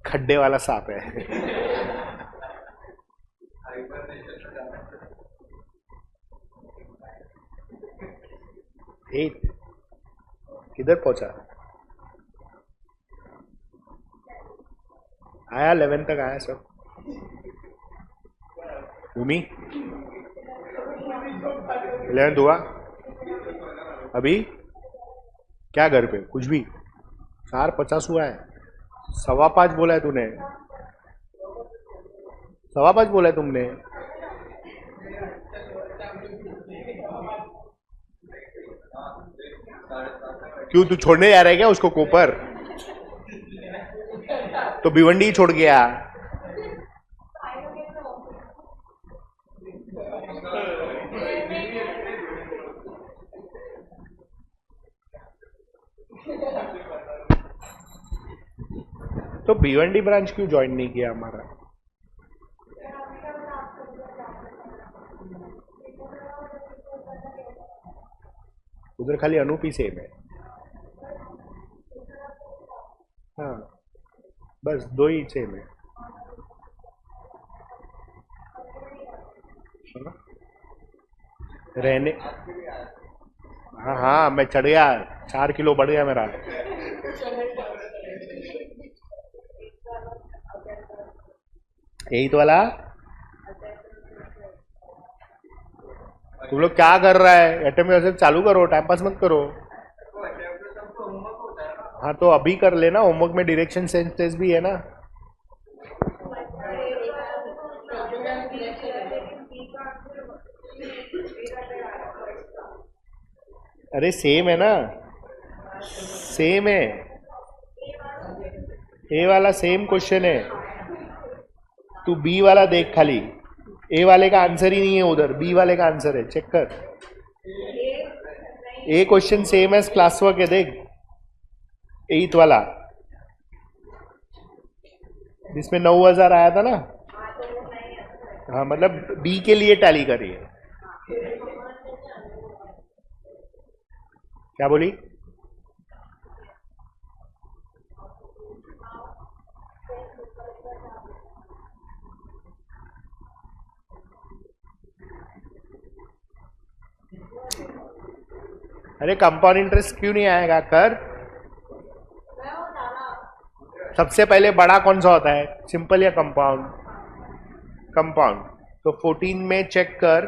खड्डे वाला सांप है। 8 किधर पहुंचा? आया 11 तक आया सब। भूमि 11 हुआ? अभी क्या घर पे कुछ भी? 4:50 हुआ है, 5:15 बोला है तूने, 5:15 बोला है तुमने। क्यों तू छोड़ने जा रहा है क्या उसको कोपर? तो भिवंडी छोड़ गया। तो भिवंडी ब्रांच क्यों ज्वाइन नहीं किया हमारा? उधर खाली अनूपी सेम है। हाँ बस 2 ही सेम है। रहने, हाँ हाँ मैं चढ़ गया, 4 किलो बढ़ गया मेरा। यही तो वाला। तुम लोग क्या कर रहा है? एटम चालू करो, टाइम पास मत करो। हाँ तो अभी कर लेना, होमवर्क में डायरेक्शन सेंस टेस्ट भी है ना। अरे सेम है ना, सेम है, ए वाला सेम क्वेश्चन है। तू बी वाला देख खाली, ए वाले का आंसर ही नहीं है उधर, बी वाले का आंसर है, चेक कर। A question same as class work है, देख 8th वाला जिसमें 9,000 आया था ना। हाँ मतलब बी के लिए टैली करिए। क्या बोली? अरे कंपाउंड इंटरेस्ट क्यों नहीं आएगा? कर। सबसे पहले बड़ा कौन सा होता है, सिंपल या कंपाउंड? कंपाउंड। तो 14 में चेक कर।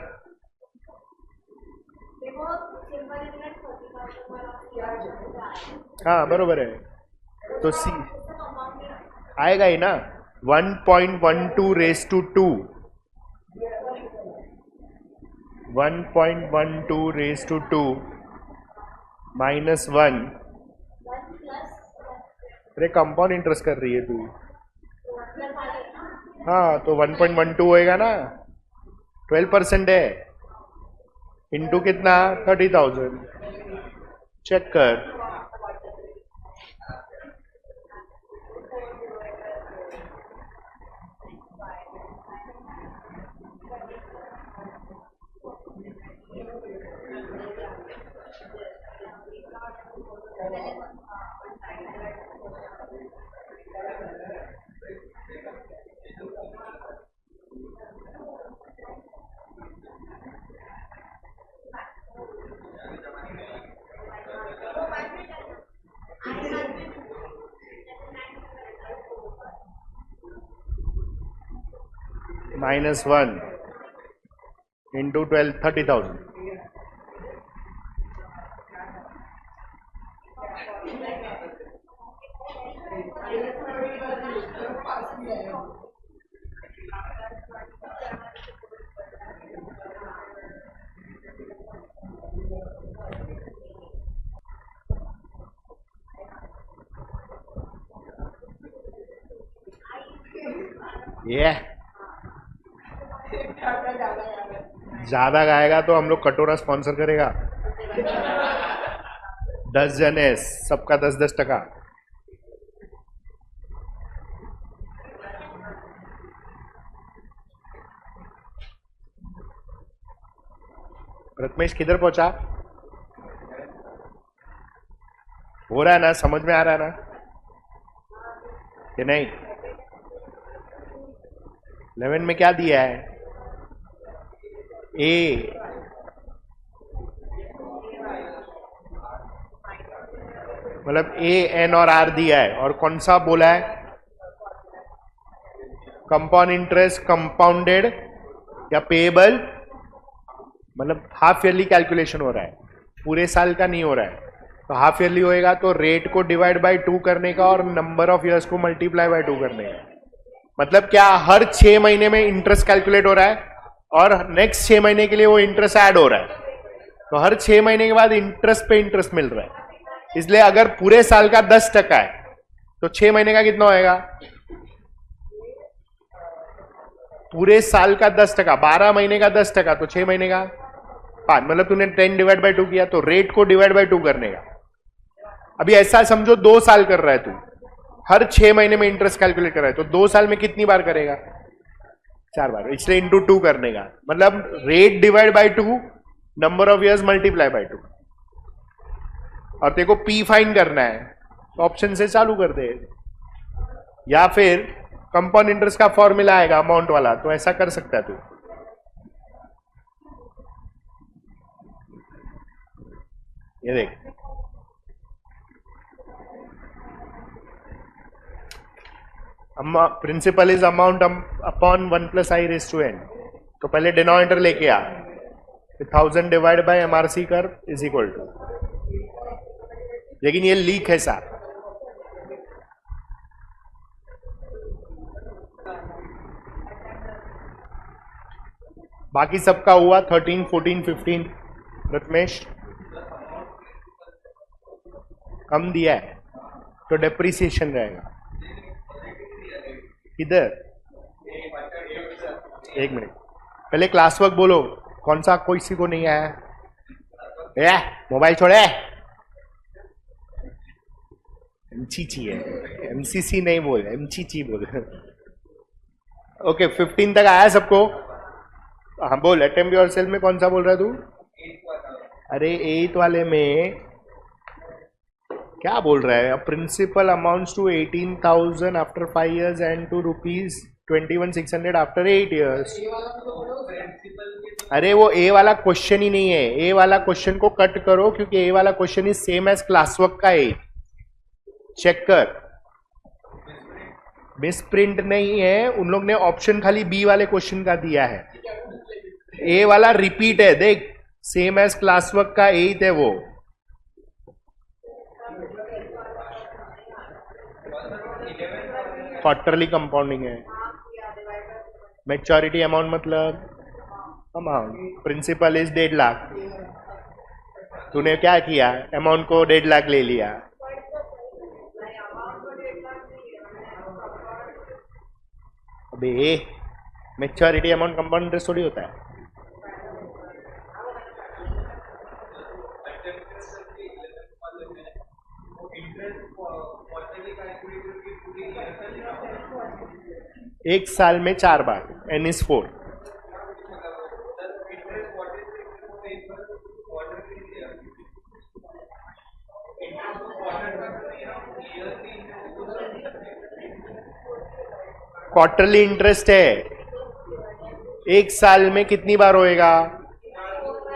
हाँ बरोबर है, तो सी आएगा ही ना। 1.12 रेस टू 2, 1.12 रेस टू 2 -1। अरे कंपाउंड इंटरेस्ट कर रही है तू। हाँ तो 1.12 होएगा ना, 12% है, इंटू कितना? 30,000। चेक कर। -1 इंटू 12, 30,000। ये ज्यादा गाएगा तो हम लोग कटोरा स्पॉन्सर करेगा। 10 जन है, सबका 10-10 टका। प्रथमेश किधर पहुंचा? हो रहा है ना, समझ में आ रहा है ना कि नहीं? 11 में क्या दिया है? ए, मतलब ए, एन और आर दिया है, और कौन सा बोला है? कंपाउंड इंटरेस्ट कंपाउंडेड या पेएबल, मतलब हाफ ईयरली कैलकुलेशन हो रहा है, पूरे साल का नहीं हो रहा है। तो हाफ ईयरली होएगा तो रेट को डिवाइड बाय 2 करने का और नंबर ऑफ ईयर्स को मल्टीप्लाई बाय 2 करने का। मतलब क्या, हर 6 महीने में इंटरेस्ट कैलकुलेट हो रहा है और नेक्स्ट 6 महीने के लिए वो इंटरेस्ट ऐड हो रहा है। तो हर 6 महीने के बाद इंटरेस्ट पे इंटरेस्ट मिल रहा है। इसलिए अगर पूरे साल का 10% है तो 6 महीने का कितना होएगा? पूरे साल का 10%, 12 महीने का 10%, तो 6 महीने का 5। मतलब तूने 10 डिवाइड बाय 2 किया, तो रेट को डिवाइड बाय 2 करने का। अभी ऐसा समझो 2 साल कर रहा है तू, हर 6 महीने में इंटरेस्ट कैलकुलेट कर रहा है, तो 2 साल में कितनी बार करेगा? 4 बार, इसलिए इंटू 2 करने का। मतलब rate divide by 2, number of years multiply by 2। और तेरे को पी फाइन करना है तो ऑप्शन से चालू कर दे, या फिर कंपाउंड इंटरेस्ट का फॉर्मूला आएगा अमाउंट वाला, तो ऐसा कर सकता है तू। ये देख, principal is amount upon 1 + i raise to n। तो पहले डिनोमिनेटर लेके आ, 1000 डिवाइड बाय MRC कर इज इक्वल टू, लेकिन ये लीक है साहब। बाकी सबका हुआ 13, 14, 15। रत्मेश कम दिया है तो डेप्रिसिएशन रहेगा। किधर? एक मिनट, पहले क्लास वर्क बोलो। कौन सा कोई किसी को नहीं आया? मोबाइल छोड़े। एमसीसी है, एमसीसी नहीं बोल, एमसीसी बोल। ओके 15 तक आया सबको? हाँ बोल। अटेम्प्ट योरसेल्फ में कौन सा बोल रहा है तू? अरे 8 वाले में क्या बोल रहा है? Principal amounts to 18,000 after 5 years and to ₹21,600 after 8 years। अरे वो ए वाला क्वेश्चन ही नहीं है। ए वाला क्वेश्चन को कट करो क्योंकि ए वाला question is same as class work का। ए चेक कर, मिस प्रिंट नहीं है। उन लोग ने ऑप्शन खाली बी वाले क्वेश्चन का दिया है। ए वाला रिपीट है, देख सेम एज क्लास वर्क का 8 है वो। क्वार्टरली कंपाउंडिंग है। मैच्योरिटी अमाउंट मतलब अमाउंट, प्रिंसिपल इज 1.5 लाख। तूने क्या किया? अमाउंट को 1.5 लाख ले लिया। अबे मैच्योरिटी अमाउंट कंपाउंड इंटरेस्ट थोड़ी होता है। एक साल में 4 बार, N is 4। क्वार्टरली इंटरेस्ट है। एक साल में कितनी बार होएगा?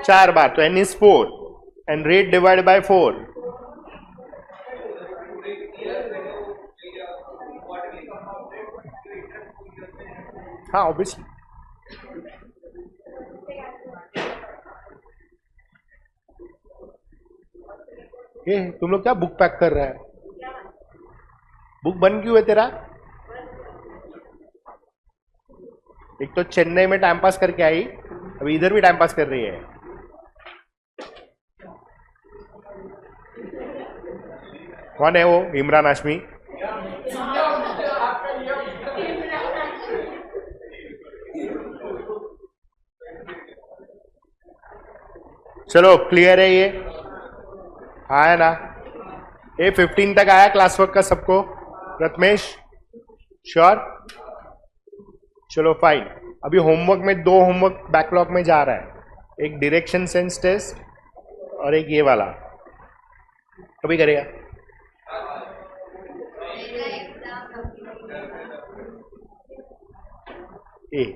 4 बार, तो N is 4 and rate divide by 4। हाँ ऑब्वियसली। ये तुम लोग क्या बुक पैक कर रहा है? बुक बंद क्यों है तेरा? एक तो चेन्नई में टाइम पास करके आई, अभी इधर भी टाइम पास कर रही है। कौन है वो? इमरान हाशमी। चलो क्लियर है ये? हाँ है ना? ये 15 तक आया क्लास वर्क का सबको? रत्मेश श्योर? चलो फाइन। अभी होमवर्क में 2 होमवर्क बैकलॉग में जा रहा है। एक डायरेक्शन सेंस टेस्ट और एक ये वाला। कभी करेगा?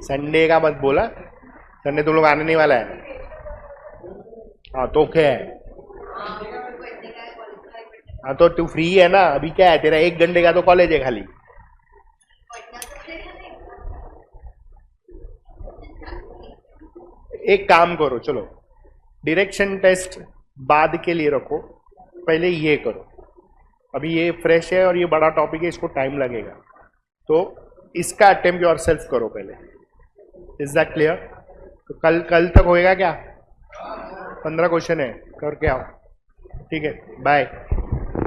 संडे का मत बोला, संडे तुम लोग आने नहीं वाला है। हाँ तो क्या है? हाँ तो तू फ्री है ना? अभी क्या है तेरा? 1 घंटे का तो कॉलेज है खाली। एक काम करो, चलो डायरेक्शन टेस्ट बाद के लिए रखो, पहले ये करो। अभी ये फ्रेश है और ये बड़ा टॉपिक है, इसको टाइम लगेगा, तो इसका अटेम्प्ट योरसेल्फ करो पहले। Is that clear? तो कल तक होएगा क्या? 15 क्वेश्चन है, करके आओ। ठीक है, बाय।